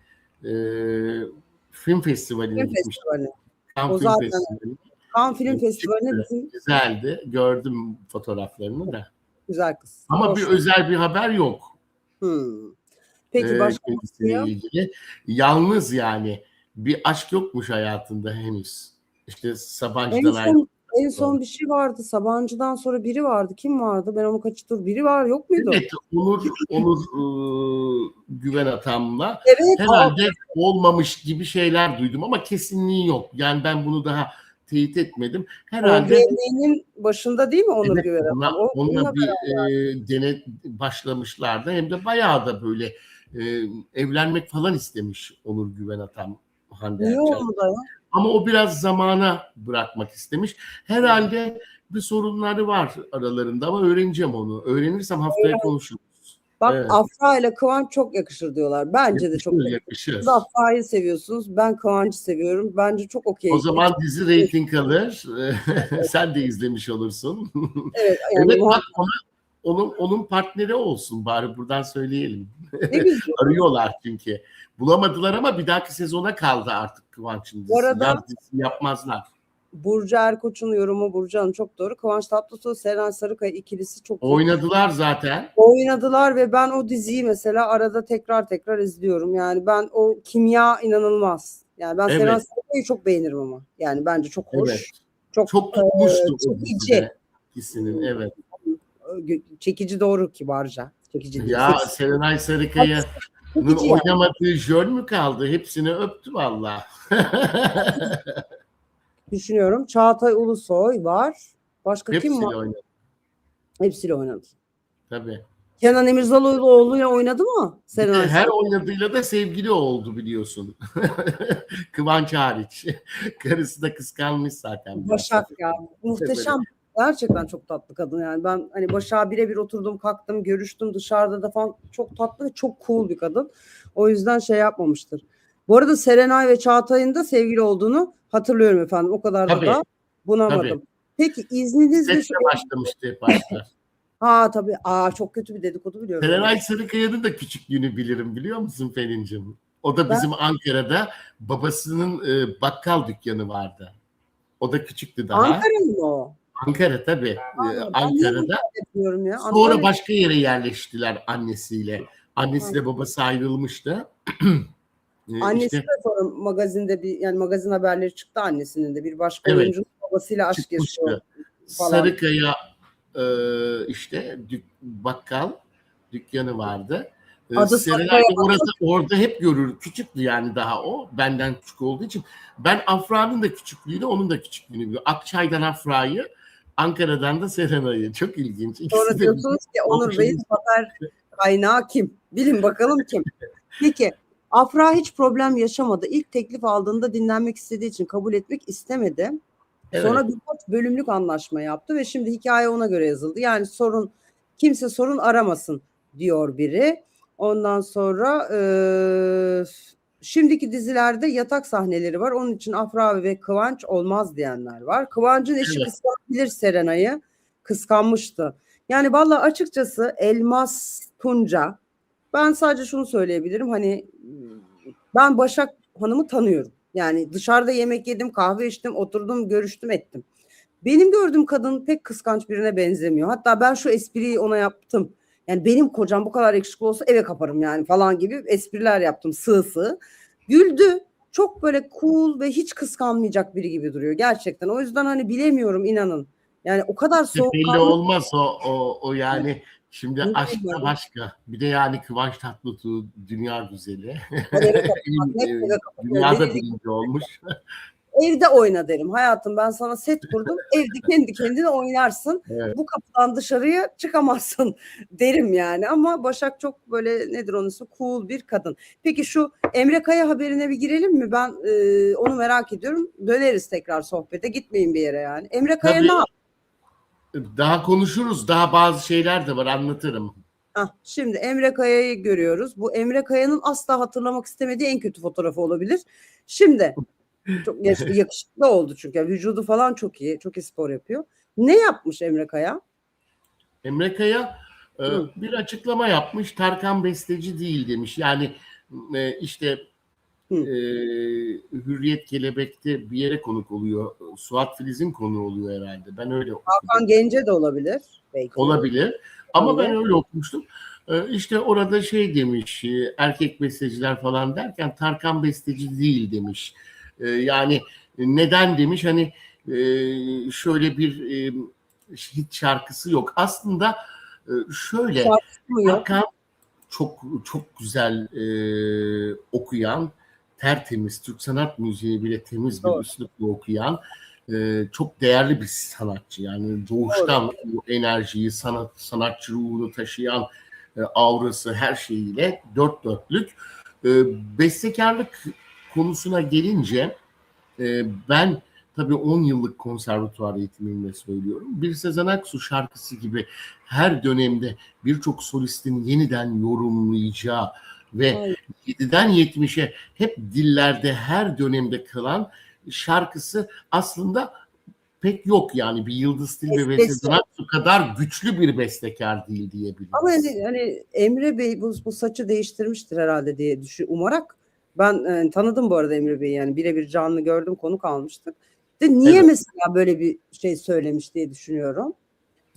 Film festivaline Film gitmiş. Festivali. Cannes O Film zaten Festivali. Cannes Film Festivali'ne bizim Güzeldi. Gördüm fotoğraflarını da. güzel kız. Ama Hoş. bir özel bir haber yok. Peki başka Kendisiyle ilgili. Yalnız yani bir aşk yokmuş hayatında henüz. İşte Sabancı'dan ayrıldı. En son bir şey vardı. Sabancı'dan sonra biri vardı. Kim vardı? Ben onu kaçırdım. Biri var yok muydu? Evet, Onur Güven Atam'la Evet. herhalde olmamış gibi şeyler duydum ama kesinliği yok. Yani ben bunu daha teyit etmedim. Herhalde OGV'nin başında değil mi Onur evet, Güven Atam? onunla bir denet başlamışlardı. Hem de bayağı da böyle evlenmek falan istemiş Onur Güven Atam Hande Niye Erçel. oldu da ya? Ama o biraz zamana bırakmak istemiş. Herhalde bir sorunları var aralarında ama öğreneceğim onu. Öğrenirsem haftaya konuşuruz. Bak Evet. Afra ile Kıvanç çok yakışır diyorlar. Bence de çok yakışır. Siz Afra'yı seviyorsunuz. Ben Kıvanç'ı seviyorum. Bence çok okey. O zaman dizi reyting alır. Sen de izlemiş olursun. Evet. Yani Evet bak onun partneri olsun bari buradan söyleyelim. ne güzel. Arıyorlar çünkü. Bulamadılar ama bir dahaki sezona kaldı artık Kıvanç'ın dizisi. Bu arada Yaz dizisi yapmazlar. Burcu Erkoç'un yorumu Burcu Hanım çok doğru. Kıvanç Tatlıtuğ, Seren Sarıkaya ikilisi çok Oynadılar zaten. oynadılar ve ben o diziyi mesela arada tekrar izliyorum. Yani ben o kimya inanılmaz. Yani ben Seren Sarıkaya'yı çok beğenirim ama. Yani bence çok hoş. Evet. Çok tutmuştu o çekici. dizide. İkisinin evet. Çekici doğru kibarca. Çekici değil. Ya Serenay Sarıkaya'nın oynamadığı jön mü kaldı? Hepsini öptü valla. Düşünüyorum. Çağatay Ulusoy var. Başka Hepsiyle kim var? oynadı. Hepsiyle oynadı. Tabii. Kenan İmirzalıoğlu'yla oynadı mı? Serenay Her oynadığıyla da sevgili oldu biliyorsun. Kıvanç hariç. Karısı da kıskanmış zaten. Başak ya. Muhteşem. Gerçekten çok tatlı kadın yani. Ben hani Başak'a birebir oturdum, kalktım, görüştüm dışarıda da falan. Çok tatlı ve çok cool bir kadın. O yüzden şey yapmamıştır. Bu arada Serenay ve Çağatay'ın da sevgili olduğunu hatırlıyorum efendim. O kadar da bunamadım. Tabii. Peki izninizle şu başlamıştı başta. Ha tabii. Çok kötü bir dedikodu biliyorum. Serenay Sarıkaya'nın da küçüklüğünü bilirim biliyor musun Pelin'cim? O da bizim Ankara'da babasının bakkal dükkanı vardı. O da küçüktü daha. Ankara'lı mı o? Ankara tabii. Ankara'da. Ya. Sonra başka yere yerleştiler annesiyle. Annesiyle babası ayrılmıştı. Annesi de sonra magazinde yani magazin haberleri çıktı annesinin de bir başka oyuncunun babasıyla aşk yaşıyor. Sarıkaya işte bakkal dükkanı vardı. Serenay orada hep görür. Küçüktü yani daha o. Benden küçük olduğu için. Ben Afra'nın da küçüklüğünü, onun da küçüklüğünü biliyorum. Akçay'dan Afra'yı, Ankara'dan da Serenay'ı. Çok ilginç. Sonra diyorsunuz ki Onur Bey'in haber kaynağı kim? Bilin bakalım kim? Peki Afra hiç problem yaşamadı. İlk teklif aldığında dinlenmek istediği için kabul etmek istemedi. Sonra birkaç bölümlük anlaşma yaptı ve şimdi hikaye ona göre yazıldı. Yani kimse sorun aramasın diyor biri. Ondan sonra şimdiki dizilerde yatak sahneleri var. Onun için Afra ve Kıvanç olmaz diyenler var. Kıvanç'ın eşi kıskanabilir Serenay'ı. Kıskanmıştı. Yani vallahi açıkçası Elmas Tunca, ben sadece şunu söyleyebilirim. Hani ben Başak Hanım'ı tanıyorum. Yani dışarıda yemek yedim, kahve içtim, oturdum, görüştüm, ettim. Benim gördüğüm kadın pek kıskanç birine benzemiyor. Hatta ben şu espriyi ona yaptım. Yani benim kocam bu kadar yakışıklı olsa eve kaparım yani falan gibi espriler yaptım sığ. Güldü. Çok böyle cool ve hiç kıskanmayacak biri gibi duruyor gerçekten. O yüzden hani bilemiyorum inanın. Yani o kadar soğuk. Belli olmaz o yani Şimdi Ne aşk bileyim da ben. başka. Bir de yani Kıvanç Tatlıtuğ dünya güzeli. Kalori kapatmak, ne kadar kapatıyor. Dünyada birinci olmuş. Evde oyna derim. Hayatım, ben sana set kurdum. Evde kendi kendine oynarsın. Evet. Bu kapıdan dışarıya çıkamazsın derim yani. Ama Başak çok böyle, nedir onun ismi, cool bir kadın. Peki şu Emre Kaya haberine bir girelim mi? Ben onu merak ediyorum. Döneriz tekrar sohbete. Gitmeyin bir yere yani. Emre Kaya Tabii ne yaptı? daha konuşuruz. Daha bazı şeyler de var, anlatırım. Şimdi Emre Kaya'yı görüyoruz. Bu Emre Kaya'nın asla hatırlamak istemediği en kötü fotoğrafı olabilir. Şimdi çok yakışıklı oldu çünkü. Yani vücudu falan çok iyi. Çok iyi spor yapıyor. Ne yapmış Emre Kaya? Emre Kaya Hı. bir açıklama yapmış. Tarkan besteci değil demiş. Yani işte Hı. Hürriyet Kelebek'te bir yere konuk oluyor. Suat Filiz'in konuğu oluyor herhalde. Ben öyle okudum. Hakan Gence de olabilir belki. Olabilir. Ama ben Öyle. öyle okumuştum. İşte orada şey demiş, erkek besteciler falan derken Tarkan besteci değil demiş. Yani neden demiş, hani şöyle bir hit şarkısı yok. Aslında şöyle, Şarkısı mı yok? Tarkan çok çok güzel okuyan, tertemiz, Türk sanat müziği bile temiz bir Doğru. üslupla okuyan çok değerli bir sanatçı. Yani doğuştan bu enerjiyi, sanatçı ruhunu taşıyan aurası, her şeyiyle dört dörtlük. Bestekarlık konusuna gelince ben tabii 10 yıllık konservatuvar eğitimimle söylüyorum. Bir Sezen Aksu şarkısı gibi her dönemde birçok solistin yeniden yorumlayacağı ve Hayır. 7'den 70'e hep dillerde her dönemde kalan şarkısı aslında pek yok. Yani bir Yıldız Tilbe ve Bestesi. Sezen Aksu kadar güçlü bir bestekar değil Ama diyebiliriz. hani Emre Bey bu saçı değiştirmiştir herhalde diye umarak. Ben tanıdım bu arada Emre Bey'i, yani birebir canlı gördüm, konuk almıştık. De niye Evet. mesela böyle bir şey söylemiş diye düşünüyorum.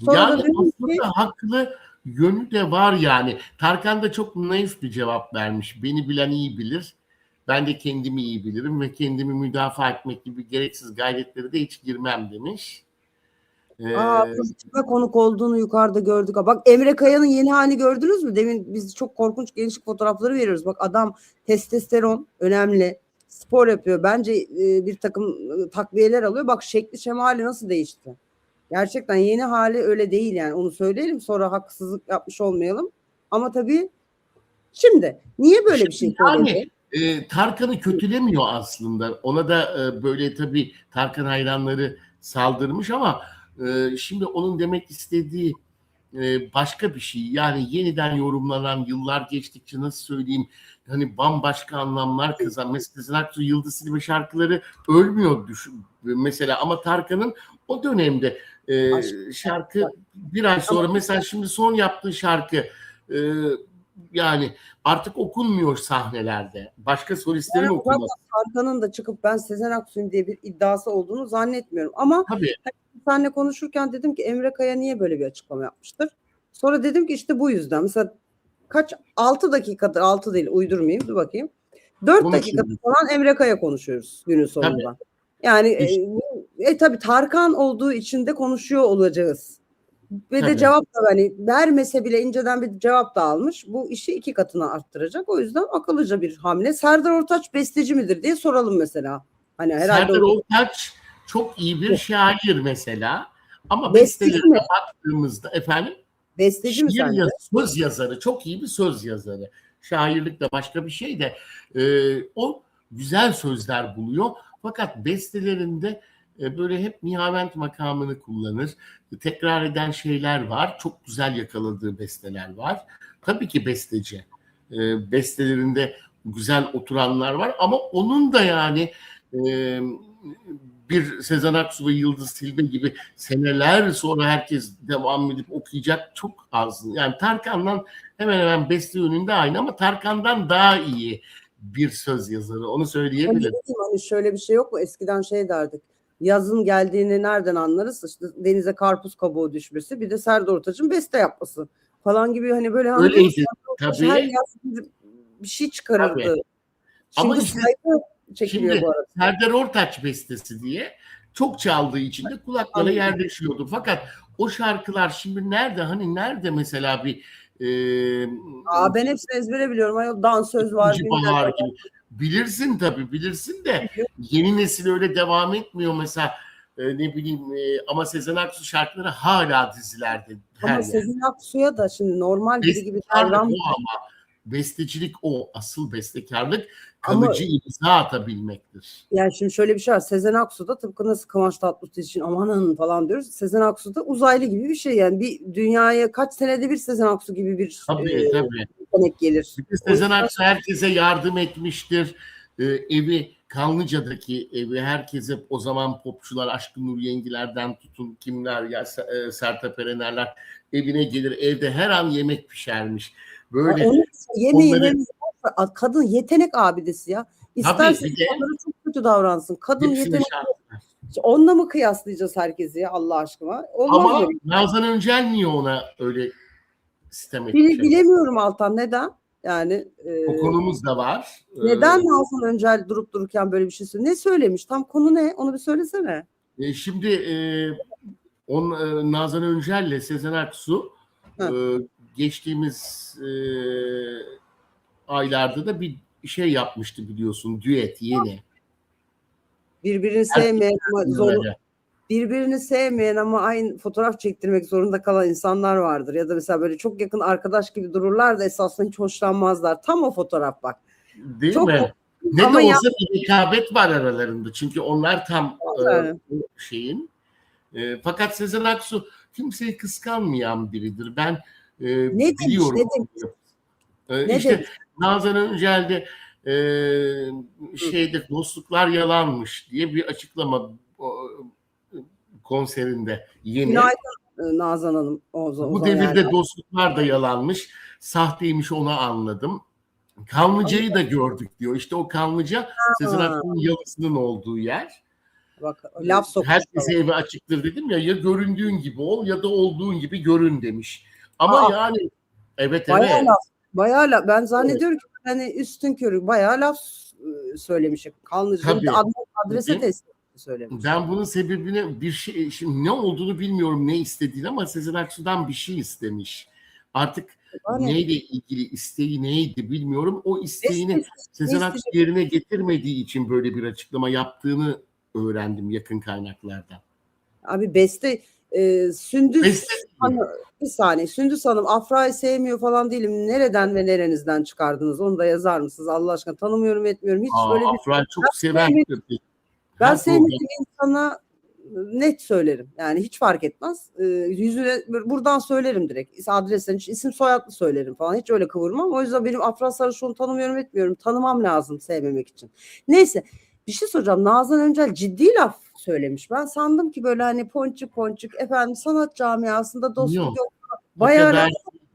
Sonra Yani da dedim ki aslında haklı yönü de var yani. Tarkan da çok naif bir cevap vermiş. Beni bilen iyi bilir. Ben de kendimi iyi bilirim ve kendimi müdafaa etmek gibi gereksiz gayretlere de hiç girmem demiş. kız kime konuk olduğunu yukarıda gördük. Bak, Emre Kaya'nın yeni halini gördünüz mü? Demin biz çok korkunç gençlik fotoğrafları veriyoruz. Bak, adam testosteron önemli. Spor yapıyor. Bence bir takım takviyeler alıyor. Bak, şekli şemali nasıl değişti. Gerçekten yeni hali öyle değil yani. Onu söyleyelim, sonra haksızlık yapmış olmayalım. Ama tabii şimdi niye böyle bir şey Yani söyledi? Tarkan'ı kötülemiyor aslında. Ona da böyle tabii Tarkan hayranları saldırmış ama şimdi onun demek istediği başka bir şey. Yani yeniden yorumlanan, yıllar geçtikçe nasıl söyleyeyim, hani bambaşka anlamlar kazan. Mesela Sezen Aksu, Yıldız Tilbe şarkıları ölmüyor mesela, ama Tarkan'ın o dönemde Aşk. şarkı bir ay Ama sonra, mesela şimdi son yaptığı şarkı e, yani artık okunmuyor sahnelerde. Başka solistlerin ben zaten okuması. Tarkan'ın da çıkıp ben Sezen Aksu'yum diye bir iddiası olduğunu zannetmiyorum. Ama Tabii. seninle konuşurken dedim ki Emre Kaya niye böyle bir açıklama yapmıştır? Sonra dedim ki işte bu yüzden. Mesela 6 dakikadır, 6 değil, uydurmayayım, dur bakayım. 4 dakikadır Konuşuyoruz. falan Emre Kaya konuşuyoruz günün Tabii. sonunda. Yani İşte, tabii Tarkan olduğu için de konuşuyor olacağız. Ve de tabii. cevap da, hani vermese bile inceden bir cevap da almış. Bu işi 2 katına arttıracak. O yüzden akıllıca bir hamle. Serdar Ortaç besteci midir diye soralım mesela. Hani herhalde Serdar o Ortaç çok iyi bir şair mesela. Ama besteci mi? bestelerine baktığımızda efendim, Besteci mi sence? söz yazarı, çok iyi bir söz yazarı. Şairlik de başka bir şey de o güzel sözler buluyor. Fakat bestelerinde böyle hep nihavent makamını kullanır. Tekrar eden şeyler var. Çok güzel yakaladığı besteler var. Tabii ki besteci. Bestelerinde güzel oturanlar var ama onun da yani e, bir Sezen Aksu ve Yıldız Tilbe gibi seneler sonra herkes devam edip okuyacak çok az. Yani Tarkan'dan hemen hemen beste yönünde aynı ama Tarkan'dan daha iyi bir söz yazarı. Onu Hani, söyleyebilirim. hani şöyle bir şey yok mu? Eskiden şey derdik. Yazın geldiğini nereden anlarız? İşte denize karpuz kabuğu düşmesi, bir de Serdar Ortaç'ın beste yapması falan gibi, hani böyle, anladın mı? Öyleydi Serdar Ortaç her tabii. yaz bir şey çıkarırdı. Tabii. Ama Şimdi işte saygı çekiliyor şimdi bu arada. Serdar Ortaç bestesi diye çok çaldığı için de kulaklara Anladım. yerleşiyordu. Fakat o şarkılar şimdi nerede? Hani nerede mesela bir Ben hepsini ezbere biliyorum. Ayol, dansöz var. İkinci bilmem bahar ne gibi. Bilirsin tabii, bilirsin de var. yeni nesil öyle devam etmiyor mesela. Ne bileyim, ama Sezen Aksu şarkıları hala dizilerde her Ama yerde. Sezen Aksu'ya da şimdi normal biri gibi Bestekarlık davranmıyor. o ama. Bestecilik o. Asıl bestekarlık Ama kalıcı imza atabilmektir. yani şimdi şöyle bir şey var. Sezen Aksu da tıpkı nasıl Kıvanç Tatlıtuğ için amanın falan diyoruz. Sezen Aksu da uzaylı gibi bir şey. Yani bir dünyaya kaç senede bir Sezen Aksu gibi bir Tabii tabii. yetenek gelir. Bir de O Sezen yüzden Aksu herkese yardım etmiştir. Evi, Kanlıca'daki evi herkese, o zaman popçular, Aşkın Nur Yengiler'den tutun kimler ya, Sertab Erener'ler evine gelir. Evde her an yemek pişermiş. Böyle onun yemeği onları kadın yetenek abidesi ya. İsterse tabii bir de insanlara çok kötü davransın. Kadın hepsine yetenek. şarkı. Onunla mı kıyaslayacağız herkesi ya Allah aşkına? Olmaz Ama böyle. Nazan Öncel niye ona öyle sitem etmiş? Bilemiyorum Altan neden? Yani O konumuz da var. neden Nazan Öncel durup dururken böyle bir şey söylüyor? Ne söylemiş? Tam konu ne? Onu bir söylesene. Şimdi Nazan Öncel'le Sezen Aksu geçtiğimiz aylarda da bir şey yapmıştı biliyorsun, düet yeni. Birbirini sevmeyen ama Öyle. birbirini sevmeyen ama aynı fotoğraf çektirmek zorunda kalan insanlar vardır. Ya da mesela böyle çok yakın arkadaş gibi dururlar da esasında hiç hoşlanmazlar. Tam o fotoğraf bak. Değil Çok mi? Ne ama de olsa bir rekabet var aralarında. Çünkü onlar tam yani. bu şeyin. Fakat Sezen Aksu kimseyi kıskanmayan biridir. Ben Ne demiş? biliyorum. Ne demiş? Ne İşte demiş? Nazan Öncel'de şeyde dostluklar yalanmış diye bir açıklama konserinde yeni. Günaydın Nazan Hanım. Bu devirde dostluklar da yalanmış. Sahteymiş, onu anladım. Kanlıca'yı da gördük diyor. İşte o Kanlıca Sezen Aksu'nun yalısının olduğu yer. Bak laf sokmuş. Herkese evi açıktır dedim ya. Ya göründüğün gibi ol ya da olduğun gibi görün demiş. Ama yani evet Bayağı evet. laf. Bayağı laf. Ben zannediyorum ki hani üstün körü bayağı laf söylemiş. Kanlıca'yı adrese teslim söylemiş. Ben bunun sebebini bir şey, şimdi ne olduğunu bilmiyorum, ne istediğini, ama Sezen Aksu'dan bir şey istemiş. Artık neyle ilgili isteği neydi bilmiyorum. O isteğini Sezen Aksu yerine getirmediği için böyle bir açıklama yaptığını öğrendim yakın kaynaklardan. Abi beste Sündüz Hanım, bir saniye, Sündüz Hanım Afra'yı sevmiyor falan değilim. Nereden ve nerenizden çıkardınız? Onu da yazar mısınız? Allah aşkına tanımıyorum etmiyorum. Hiç böyle bir Afra'yı çok seven. Ben sevmediğim insana net söylerim. Yani hiç fark etmez. Yüzüne buradan söylerim direkt. Adresten hiç isim soyadlı söylerim falan. Hiç öyle kıvırmam. O yüzden benim Afra Sarıçoğlu'nu tanımıyorum etmiyorum. Tanımam lazım sevmemek için. Neyse. Bir şey soracağım. Nazan Öncel ciddi laf söylemiş. Ben sandım ki böyle hani ponçik ponçik efendim sanat camiasında dostluk yok.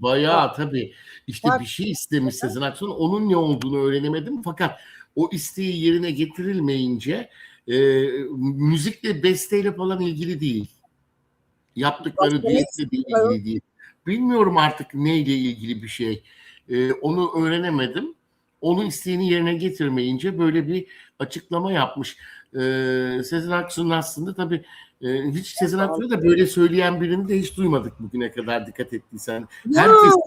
Bayağı tabii. İşte bir şey istemiş Sezen Aksu'nun. Onun ne olduğunu öğrenemedim. Fakat o isteği yerine getirilmeyince müzikle, besteyle falan ilgili değil. Yaptıkları düetle de ilgili değil. Bilmiyorum artık neyle ilgili bir şey. Onu öğrenemedim. Onun isteğini yerine getirmeyince böyle bir açıklama yapmış. Sezen Aksu'nun aslında tabii hiç Sezen Aksu'yu da böyle söyleyen birini de hiç duymadık bugüne kadar, dikkat ettiysen. Herkes çok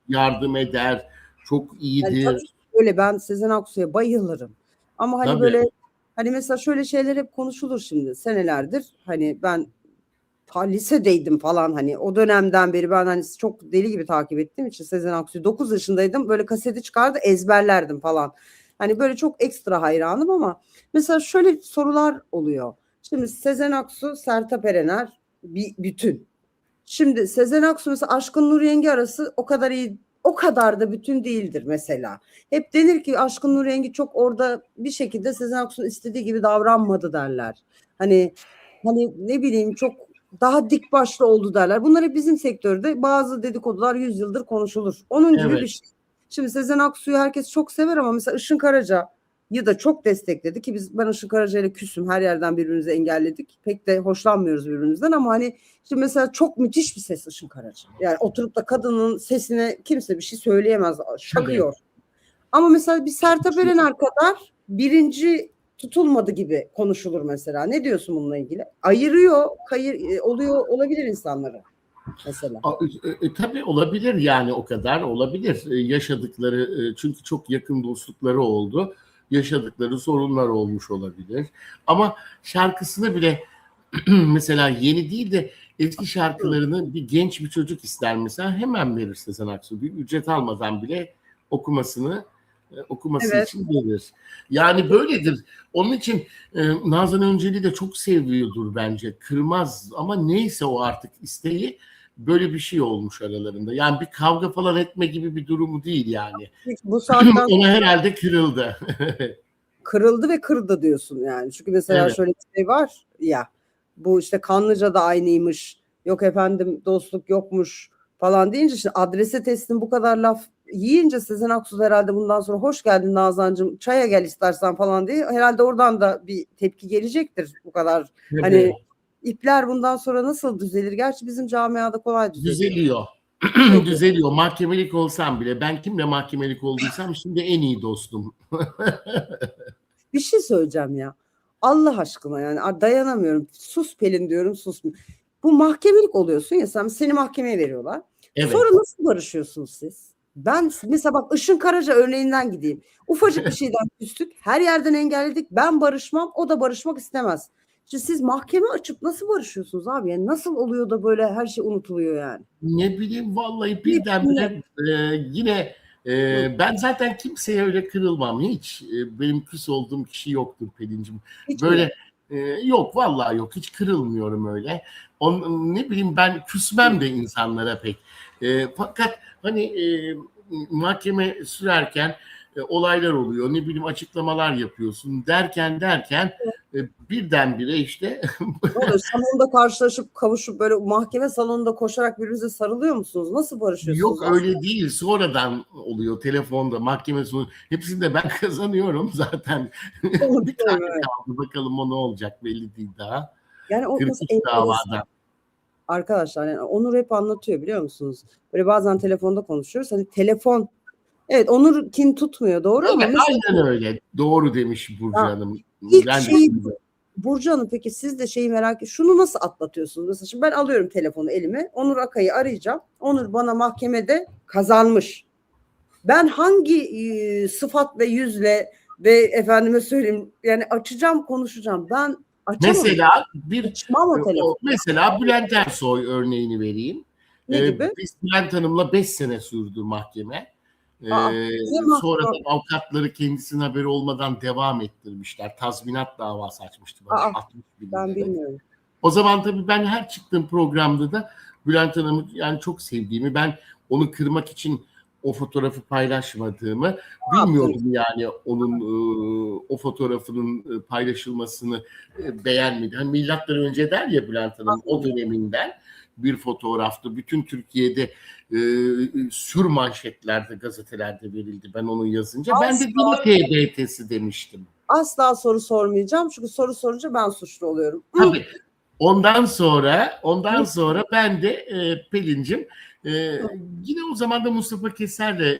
yardım eder, çok iyidir. Yani öyle, ben Sezen Aksu'ya bayılırım. Ama hani tabii. Böyle hani mesela şöyle şeyler hep konuşulur şimdi senelerdir. Hani ben lisedeydim falan, hani o dönemden beri ben hani çok deli gibi takip ettiğim için Sezen Aksu'yu 9 yaşındaydım. Böyle kaseti çıkardı ezberlerdim falan. Hani böyle çok ekstra hayranım ama mesela şöyle sorular oluyor. Şimdi Sezen Aksu, Sertab Erener bir bütün. Şimdi Sezen Aksu mesela Aşkın Nur Yengi arası o kadar iyi, o kadar da bütün değildir mesela. Hep denir ki Aşkın Nur Yengi çok orada bir şekilde Sezen Aksu'nun istediği gibi davranmadı derler. Hani ne bileyim çok daha dik başlı oldu derler. Bunlar hep bizim sektörde bazı dedikodular 100 yıldır konuşulur. Onun gibi bir şey. Şimdi Sezen Aksu'yu herkes çok sever ama mesela Işın Karaca'yı da çok destekledi ki ben Işın Karaca ile küsüm, her yerden birbirimizi engelledik. Pek de hoşlanmıyoruz birbirimizden ama hani şimdi mesela çok müthiş bir ses Işın Karaca. Yani oturup da kadının sesine kimse bir şey söyleyemez. Şakıyor. Ama mesela bir Sertab Erener kadar birinci tutulmadı gibi konuşulur mesela. Ne diyorsun bununla ilgili? Ayırıyor, oluyor olabilir insanları mesela. Tabii olabilir, yani o kadar olabilir. Yaşadıkları, çünkü çok yakın dostlukları oldu. Yaşadıkları sorunlar olmuş olabilir. Ama şarkısını bile mesela yeni değil de eski şarkılarını bir genç bir çocuk ister mesela, hemen verir Sezen Aksu. Bir ücret almadan bile okuması Evet. için verir. Yani böyledir. Onun için Nazan Öncel'i de çok seviyordur bence. Kırmaz, ama neyse o artık isteği, böyle bir şey olmuş aralarında. Yani bir kavga falan etme gibi bir durumu değil yani. Bu saatten Ona herhalde kırıldı. kırıldı ve kırdı diyorsun yani. Çünkü mesela Evet. şöyle bir şey var ya, bu işte Kanlıca'da aynıymış, yok efendim dostluk yokmuş falan deyince, şimdi adrese teslim bu kadar laf yiyince Sezen Aksu herhalde bundan sonra hoş geldin Nazancığım, çaya gel istersen falan diye herhalde oradan da bir tepki gelecektir bu kadar. Hani Evet. ipler bundan sonra nasıl düzelir? Gerçi bizim camiada kolay düzeliyor. Düzeliyor. Peki. Düzeliyor. Mahkemelik olsam bile, ben kimle mahkemelik olduysam şimdi en iyi dostum. Bir şey söyleyeceğim ya. Allah aşkına yani dayanamıyorum. Sus Pelin diyorum, sus. Bu mahkemelik oluyorsun ya, seni mahkemeye veriyorlar. Sonra Evet. nasıl barışıyorsunuz siz? Ben mesela bak, Işın Karaca örneğinden gideyim. Ufacık bir şeyden küstük. Her yerden engelledik. Ben barışmam, o da barışmak istemez. Şimdi siz mahkeme açıp nasıl barışıyorsunuz abi? Yani nasıl oluyor da böyle her şey unutuluyor yani? Ne bileyim, vallahi Ne, ne? birdenbire yine Hı, ben zaten kimseye öyle kırılmam hiç. Benim küs olduğum kişi yoktur Pelin'cim. hiç mi? Böyle yok, vallahi yok, hiç kırılmıyorum öyle. Ne bileyim, ben küsmem de insanlara pek. Fakat hani mahkeme sürerken olaylar oluyor. Ne bileyim, açıklamalar yapıyorsun derken birdenbire işte Ne oluyor? Salonda karşılaşıp kavuşup böyle mahkeme salonunda koşarak birbirinize sarılıyor musunuz? Nasıl barışıyorsunuz? yok, öyle değil. Sonradan oluyor telefonda, mahkeme sonu. Hepsini de ben kazanıyorum zaten. Bir tane Evet. kaldı. Bakalım o ne olacak, belli değil daha. Yani o mesela 43 davada. arkadaşlar, yani Onur hep anlatıyor biliyor musunuz? Böyle bazen telefonda konuşuyoruz. Hani telefon, evet, Onur kin tutmuyor doğru, ama Evet, mesela aynen öyle. Doğru demiş Burcu ya, Hanım. ilk Ben de şeyi şimdi. Burcu Hanım, peki siz de şeyi merak ediyorum. Şunu nasıl atlatıyorsunuz? Mesela şimdi ben alıyorum telefonu elime. Onur Akay'ı arayacağım. Onur bana mahkemede kazanmış. Ben hangi sıfat ve yüzle ve efendime söyleyeyim yani açacağım, konuşacağım. Ben açamam. Mesela Açmam o telefonu. mesela Bülent Ersoy örneğini vereyim. Ne gibi? Biz Bülent Hanım'la 5 sene sürdü mahkeme. Aa, Sonradan avukatları kendisinin haberi olmadan devam ettirmişler. Tazminat davası açmıştı bana, aa, 60 bin ben lira. bilmiyorum. O zaman tabii ben her çıktığım programda da Bülent Hanım'ı yani çok sevdiğimi, ben onu kırmak için o fotoğrafı paylaşmadığımı bilmiyordum, yani onun o fotoğrafının paylaşılmasını beğenmedi. Hani milattan önce der ya Bülent Hanım, o döneminden bir fotoğraftı. Bütün Türkiye'de sür manşetlerde, gazetelerde verildi ben onu yazınca. Ben de Dima TBT'si demiştim. Asla soru sormayacağım. Çünkü soru sorunca ben suçlu oluyorum. Tabii. Ondan sonra ben de Pelin'cim yine o zaman da Mustafa Keser'le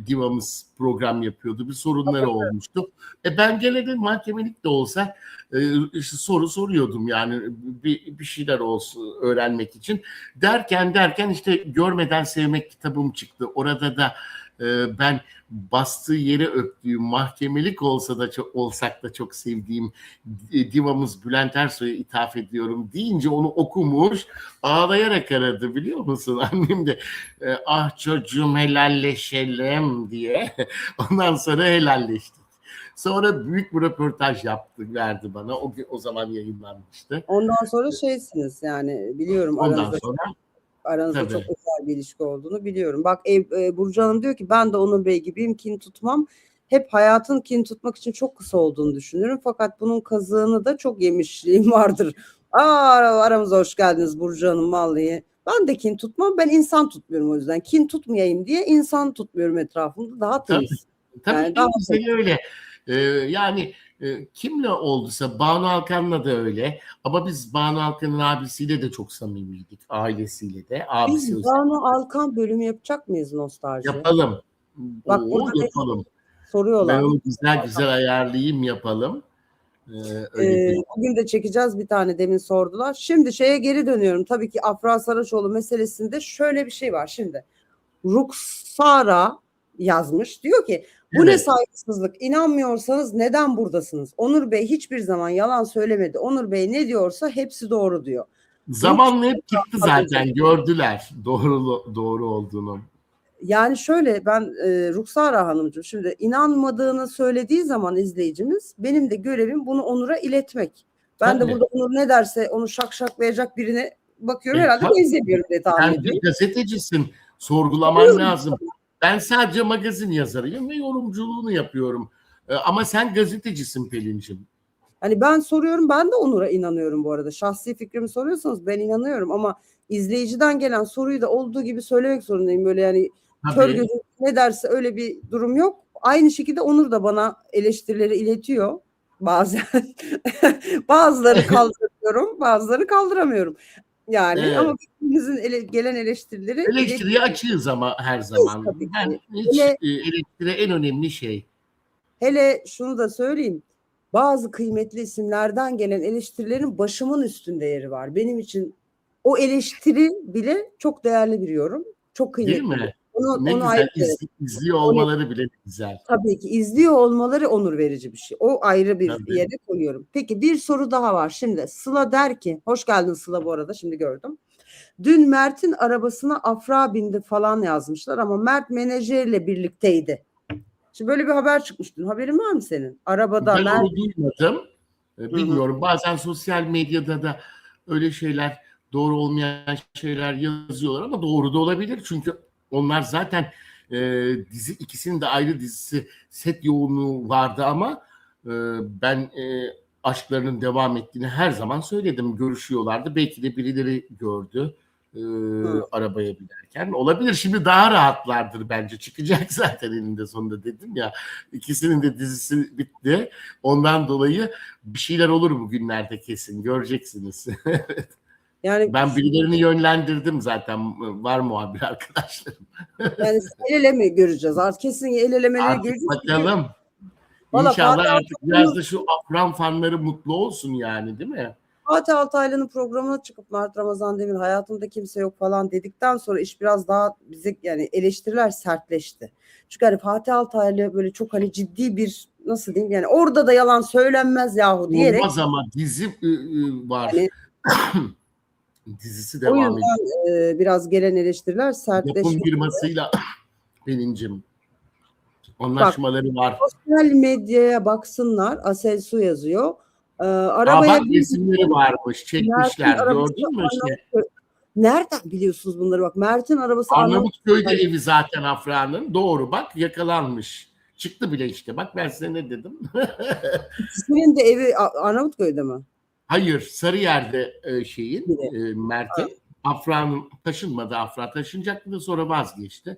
Divamız program yapıyordu. Bir sorunları olmuştu. Ben gene de mahkemelik de olsa işte soru soruyordum, yani bir şeyler olsun öğrenmek için. Derken işte Görmeden Sevmek kitabım çıktı. Orada da ben bastığı yere öptüğüm, mahkemelik olsak da çok sevdiğim divamız Bülent Ersoy'a ithaf ediyorum deyince onu okumuş, ağlayarak aradı, biliyor musun? Annem de ah çocuğum helalleşelim diye. Ondan sonra helalleştik. Sonra büyük bir röportaj verdi bana. O zaman yayınlanmıştı. Ondan sonra şeysiniz yani, biliyorum Ondan sonra aranızda çok tabii. özel bir ilişki olduğunu biliyorum. Bak Burcu Hanım diyor ki ben de Onur Bey gibiyim, kin tutmam. Hep hayatın kin tutmak için çok kısa olduğunu düşünüyorum. Fakat bunun kazığını da çok yemişliğim vardır. Aramıza hoş geldiniz Burcu Hanım vallahi. Ben de kin tutmam. Ben insan tutmuyorum o yüzden. Kin tutmayayım diye insan tutmuyorum etrafımda. Daha Tabii, temiz. tabii Yani en daha güzeli öyle. Yani kimle olduysa, Banu Alkan'la da öyle. Ama biz Banu Alkan'ın abisiyle de çok samimiydik. Ailesiyle de. Abisi Biz özellikle. Banu Alkan bölümü yapacak mıyız nostalji? Yapalım. Bak burada Yapalım. Ben soruyorlar. onu güzel güzel ayarlayayım, yapalım. Öyle bir... Bugün de çekeceğiz bir tane, demin sordular. Şimdi şeye geri dönüyorum. Tabii ki Afra Saraçoğlu meselesinde şöyle bir şey var şimdi. Ruksara yazmış. Diyor ki bu ne Evet. saygısızlık. İnanmıyorsanız neden buradasınız? Onur Bey hiçbir zaman yalan söylemedi. Onur Bey ne diyorsa hepsi doğru diyor. Zamanla hep çıktı zaten. Gördüler doğru olduğunu. Yani şöyle, ben Ruksara Hanımcığım, şimdi inanmadığını söylediği zaman izleyicimiz, benim de görevim bunu Onur'a iletmek. Ben Tabii. de burada Onur ne derse onu şakşaklayacak birine bakıyorum, herhalde Tabii. benzemiyorum diye tahmin Sen ediyorum. bir gazetecisin. Sorgulaman lazım. Ben sadece magazin yazarıyım ve yorumculuğunu yapıyorum. Ama sen gazetecisin Pelin'cim. Hani ben soruyorum, ben de Onur'a inanıyorum bu arada. Şahsi fikrimi soruyorsanız ben inanıyorum ama izleyiciden gelen soruyu da olduğu gibi söylemek zorundayım. Böyle yani kör Tabii. gözüm ne derse öyle bir durum yok. Aynı şekilde Onur da bana eleştirileri iletiyor. Bazen bazıları kaldırıyorum, bazıları kaldıramıyorum. Yani Evet. ama birbirimizin gelen eleştirileri Eleştiriye açığız ama her zaman. tabii ki. Yani hiç eleştiri en önemli şey. Hele şunu da söyleyeyim. Bazı kıymetli isimlerden gelen eleştirilerin başımın üstünde yeri var. Benim için o eleştiri bile çok değerli bir yorum. Çok kıymetli. Değil mi? Onu Ne güzel ayrı izliyor olmaları bile güzel. tabii ki izliyor olmaları onur verici bir şey. O ayrı bir Tabii. yere koyuyorum. Peki bir soru daha var. Şimdi Sıla der ki, hoş geldin Sıla bu arada, şimdi gördüm. Dün Mert'in arabasına Afra bindi falan yazmışlar ama Mert menajerle birlikteydi. Şimdi böyle bir haber çıkmış dün. Haberin var mı senin? Arabada Ben Mert... onu duymadım. Bilmiyorum. Bazen sosyal medyada da öyle şeyler, doğru olmayan şeyler yazıyorlar ama doğru da olabilir. Çünkü onlar zaten dizi, ikisinin de ayrı dizisi, set yoğunluğu vardı ama ben aşklarının devam ettiğini her zaman söyledim. Görüşüyorlardı. Belki de birileri gördü arabaya binerken. Olabilir. Şimdi daha rahatlardır bence. Çıkacak zaten eninde sonunda, dedim ya. İkisinin de dizisi bitti. Ondan dolayı bir şeyler olur bugünlerde kesin. Göreceksiniz. Yani Ben birilerini yönlendirdim zaten. Var muhabir arkadaşlarım. yani el ele mi göreceğiz? Artık kesin el elemeleri Artık göreceğiz. bakalım. Valla İnşallah Fatih artık biraz da şu Afran fanları mutlu olsun yani, değil mi? Fatih Altaylı'nın programına çıkıp Mert Ramazan Demir hayatımda kimse yok falan dedikten sonra iş biraz daha bize, yani eleştiriler sertleşti. Çünkü hani Fatih Altaylı böyle çok hani ciddi bir, nasıl diyeyim, yani orada da yalan söylenmez yahu diyerek. Olmaz ama dizi var. Yani, dizisi o devam ediyor. yüzden biraz gelen eleştiriler sertleşti. Yapım firmasıyla Pelin'cim anlaşmaları var. Sosyal medyaya baksınlar. Aselsu yazıyor. Bak resimleri varmış, çekmişler. Gördün mü işte? Nereden biliyorsunuz bunları? Bak, Mert'in arabası Arnavutköy'de evi zaten Afra'nın. Doğru, bak yakalanmış. Çıktı bile işte. Bak ben size ne dedim. İkisinin de evi Arnavutköy'de mi? Hayır, Sarıyer'de Mert'in. Afra'nın taşınmadı. Afra taşınacaktı da sonra vazgeçti.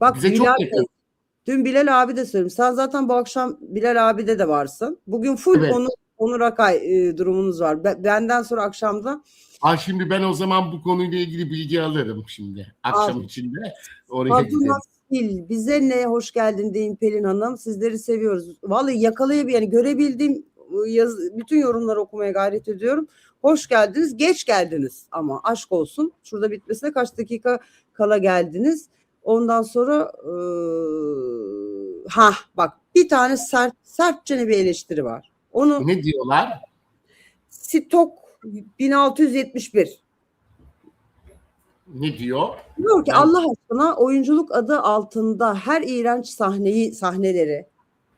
Bak bize Bilal, çok yakın. dün Bilal abi de söyledim. Sen zaten bu akşam Bilal abide de varsın. Bugün full Evet. Onur Akay durumunuz var. Benden sonra akşamda. Şimdi ben o zaman bu konuyla ilgili bilgi alırım şimdi. Akşam içinde oraya Fatma gidelim. bize ne hoş geldin deyin Pelin Hanım. Sizleri seviyoruz. Vallahi yani görebildiğim bütün yorumları okumaya gayret ediyorum. Hoş geldiniz. Geç geldiniz ama aşk olsun. Şurada bitmesine kaç dakika kala geldiniz. Ondan sonra bak bir tane sertçe bir eleştiri var. Onu Ne diyorlar? Stok 1671. Ne diyor? Diyor ki Allah aşkına oyunculuk adı altında her iğrenç sahneleri,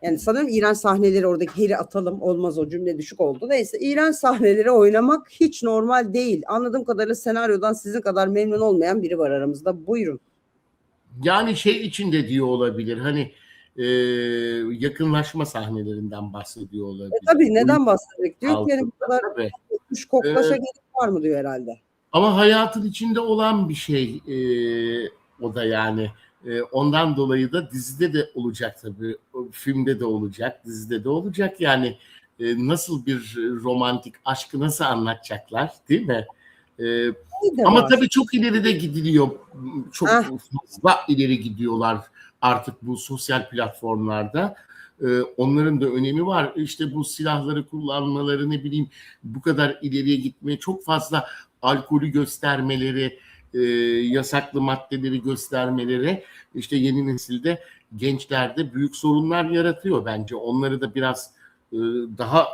yani sanırım iğrenç sahneleri, oradaki heri atalım, olmaz, o cümle düşük oldu. Neyse, iğrenç sahneleri oynamak hiç normal değil. Anladığım kadarıyla senaryodan sizin kadar memnun olmayan biri var aramızda. Buyurun. Yani içinde diyor olabilir. Hani yakınlaşma sahnelerinden bahsediyor olabilir. Tabii, neden bahsedecek? Diyor ki yani bu kadar koklaşa gerek var mı diyor herhalde. Ama hayatın içinde olan bir şey o da yani. Ondan dolayı da dizide de olacak tabii. Filmde de olacak, dizide de olacak. Yani nasıl bir romantik aşkı nasıl anlatacaklar, değil mi? Ama tabii çok ileride gidiliyor. Çok fazla ileri gidiyorlar artık bu sosyal platformlarda. Onların da önemi var. İşte bu silahları kullanmaları, ne bileyim, bu kadar ileriye gitmeye, çok fazla alkolü göstermeleri, yasaklı maddeleri göstermeleri, işte yeni nesilde, gençlerde büyük sorunlar yaratıyor bence. Onları da biraz daha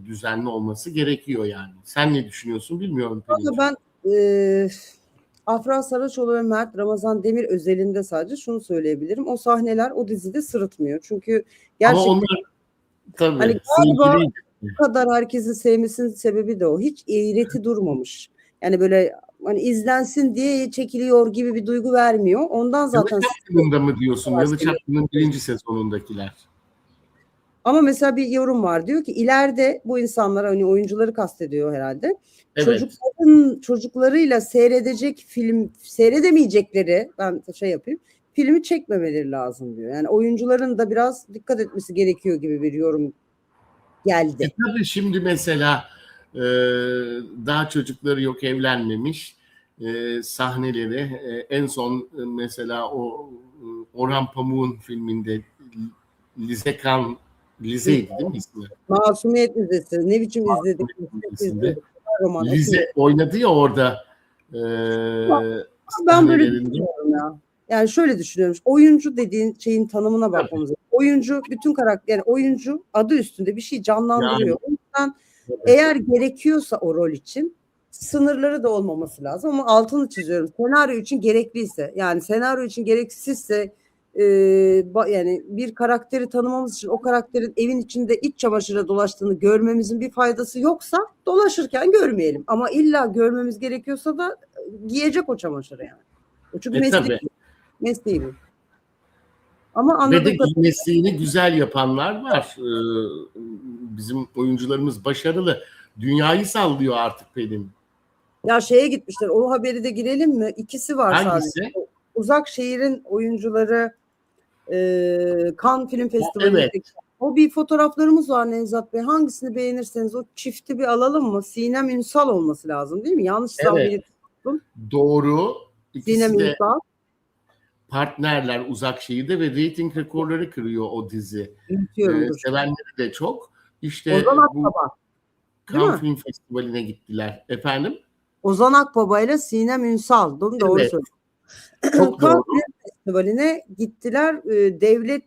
düzenli olması gerekiyor yani. Sen ne düşünüyorsun bilmiyorum Pelin'ciğim. Ben Afra Saraçoğlu ve Mert Ramazan Demir özelinde sadece şunu söyleyebilirim. O sahneler o dizide sırıtmıyor. Çünkü Ama gerçekten onlar tabii hani galiba sevgili. bu kadar herkesin sevmesinin sebebi de o. Hiç eğreti durmamış. Yani böyle hani izlensin diye çekiliyor gibi bir duygu vermiyor. Ondan zaten Yalı Çapkını'nda mı diyorsun? Yalı Çapkını'nın 1. sezonundakiler. ama mesela bir yorum var. Diyor ki ileride bu insanlar, hani oyuncuları kastediyor herhalde. Evet. Çocuklarıyla seyredemeyecekleri, ben şey yapayım, filmi çekmemeleri lazım diyor. Yani oyuncuların da biraz dikkat etmesi gerekiyor gibi bir yorum geldi. Tabii şimdi mesela daha çocukları yok, evlenmemiş, sahneleri, en son mesela o Orhan Pamuk'un filminde Lize'ydi değil mi ismi? Masumiyet Müzesi. Ne biçim izledik? Müzesi'nde. Roman, Lize oynadı ya orada ben böyle sahnelerinde. düşünüyorum ya. Yani şöyle düşünüyorum. Oyuncu dediğin şeyin tanımına bakmamız lazım. Oyuncu bütün karakter, yani oyuncu adı üstünde bir şey canlandırıyor. O yüzden eğer gerekiyorsa o rol için sınırları da olmaması lazım, ama altını çiziyorum. Senaryo için gerekliyse, yani senaryo için gereksizse yani bir karakteri tanımamız için o karakterin evin içinde iç çamaşırı dolaştığını görmemizin bir faydası yoksa dolaşırken görmeyelim. Ama illa görmemiz gerekiyorsa da giyecek o çamaşırı yani. Çünkü Tabii. mesleği bu. Ama Ve de anladığım kadarıyla mesleğini güzel yapanlar var. Bizim oyuncularımız başarılı. Dünyayı sallıyor artık Pelin. ya şeye gitmişler. O haberi de girelim mi? İkisi var Hangisi? sadece. Uzak Şehir'in oyuncuları Cannes Film Festivali'nde. Evet. O bir fotoğraflarımız var Nevzat Bey. Hangisini beğenirseniz o çifti bir alalım mı? Sinem Ünsal olması lazım değil mi? Yanlışsam Evet. Doğru. Sinem İkisi de Ünsal. partnerler Uzak Şehir'de ve reyting rekorları kırıyor o dizi. Unutuyorumdur. Sevenleri de çok. İşte Ozan bu Akbaba. Değil Cannes mi? Film Festivali'ne gittiler. Efendim? Ozan Akbaba ile Sinem Ünsal. Doğru Evet. söylüyorum. Çok Cannes doğru. Film Festivali'ne gittiler. Devlet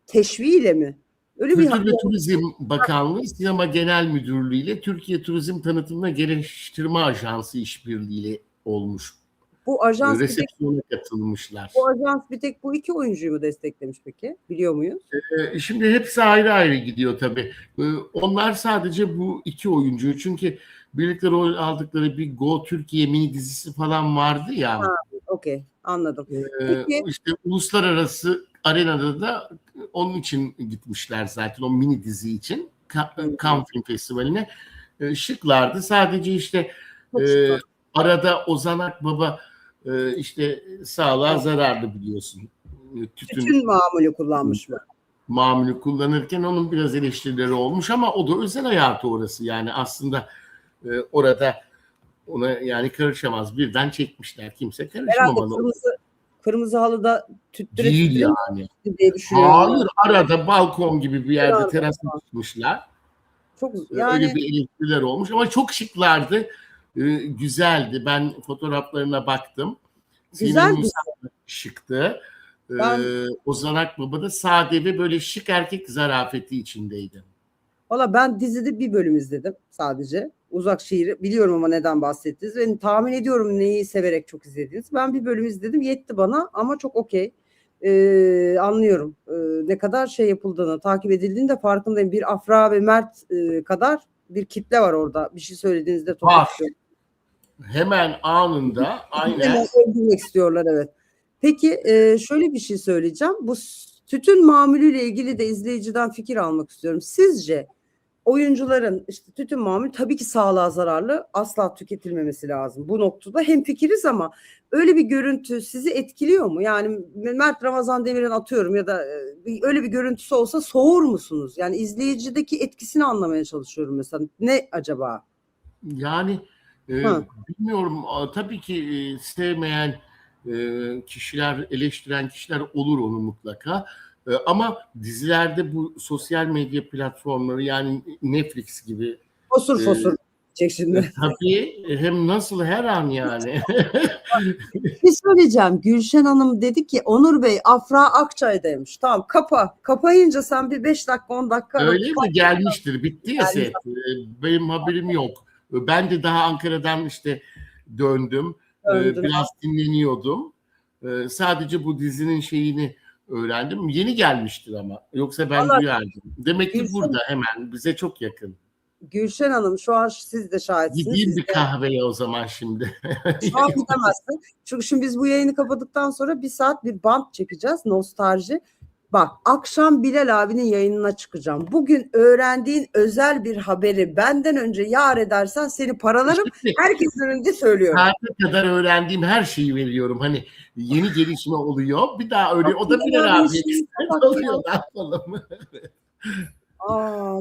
teşviğiyle mi? Öyle bir Kültür ve Turizm Bakanlığı Sinema Genel Müdürlüğü ile Türkiye Turizm Tanıtım Geliştirme Ajansı işbirliğiyle olmuş. bu ajans Resepsiyona katılmışlar. bir tek bu iki oyuncuyu mu desteklemiş peki? Biliyor muyuz? Şimdi hepsi ayrı ayrı gidiyor tabii. Onlar sadece bu iki oyuncuyu, çünkü birlikte rol aldıkları bir Go Türkiye mini dizisi falan vardı ya. Okey, anladım. Peki. İşte uluslararası arenada da onun için gitmişler zaten, o mini dizi için Cannes Film Festivali'ne. Şıklardı. Sadece işte arada Ozan Akbaba işte sağlığa zararlı, biliyorsun. Tütün mamulü kullanmış mı? Mamulü kullanırken onun biraz eleştirileri olmuş, ama o da özel hayatı orası. Yani aslında orada ona yani karışamaz. Birden çekmişler. Kimse karışmamalı. Herhalde kırmızı halıda Değil yani. diye düşünüyorum. Hayır, arada balkon gibi bir yerde terasa çıkmışlar. Çok Öyle bir eleştiriler olmuş ama çok şıklardı. Güzeldi. Ben fotoğraflarına baktım. Güzel bir şıktı. Ozan Akbaba da sade ve böyle şık erkek zarafeti içindeydi. Valla ben dizide bir bölüm izledim sadece. Uzak Şehir'i biliyorum ama neden bahsettiniz. Ben tahmin ediyorum neyi severek çok izlediniz. Ben bir bölüm izledim, yetti bana ama çok okey. Anlıyorum. Ne kadar şey yapıldığını, takip edildiğini de farkındayım. Bir Afra ve Mert kadar bir kitle var orada. Bir şey söylediğinizde tokatlıyor. Hemen anında aynen. Öldürmek istiyorlar, evet. Peki şöyle bir şey söyleyeceğim. Bu tütün mamulüyle ilgili de izleyiciden fikir almak istiyorum. Sizce oyuncuların işte tütün mamulü tabii ki sağlığa zararlı, asla tüketilmemesi lazım. Bu noktada hemfikiriz ama öyle bir görüntü sizi etkiliyor mu? Yani Mert Ramazan Demir'in atıyorum ya da öyle bir görüntüsü olsa soğur musunuz? Yani izleyicideki etkisini anlamaya çalışıyorum mesela. Ne acaba? Yani bilmiyorum. Tabii ki sevmeyen kişiler, eleştiren kişiler olur onu mutlaka. Ama dizilerde bu sosyal medya platformları yani Netflix gibi Fosur fosur çek şimdi. tabii hem nasıl her an yani. Bir söyleyeceğim. Gülşen Hanım dedi ki Onur Bey Afra Akçay'daymış. Tamam kapa. Kapayınca sen bir 5 dakika 10 dakika Öyle mi? Gelmiştir. Bitti ya Yani- set. Benim haberim yok. Ben de daha Ankara'dan işte döndüm. Döndün. Biraz dinleniyordum. Sadece bu dizinin şeyini öğrendim. Yeni gelmiştir ama. Yoksa ben Vallahi duyardım. Demek ki Gülşen- burada hemen. Bize çok yakın. Gülşen Hanım şu an siz de şahitsiniz. Gideyim Siz bir de- kahveye o zaman şimdi. Şu an gidemezsin. Çünkü şimdi biz bu yayını kapadıktan sonra 1 saat bir bant çekeceğiz. Nostalji. Bak akşam Bilal abinin yayınına çıkacağım. Bugün öğrendiğin özel bir haberi benden önce yar edersen seni paralarım. Herkesin önünde söylüyorum. Saate kadar öğrendiğim her şeyi veriyorum. Hani yeni gelişme oluyor. Bir daha öyle. O da Bilal Bilal abi abiye şimdi kısmet bak oluyor. Ne yapalım?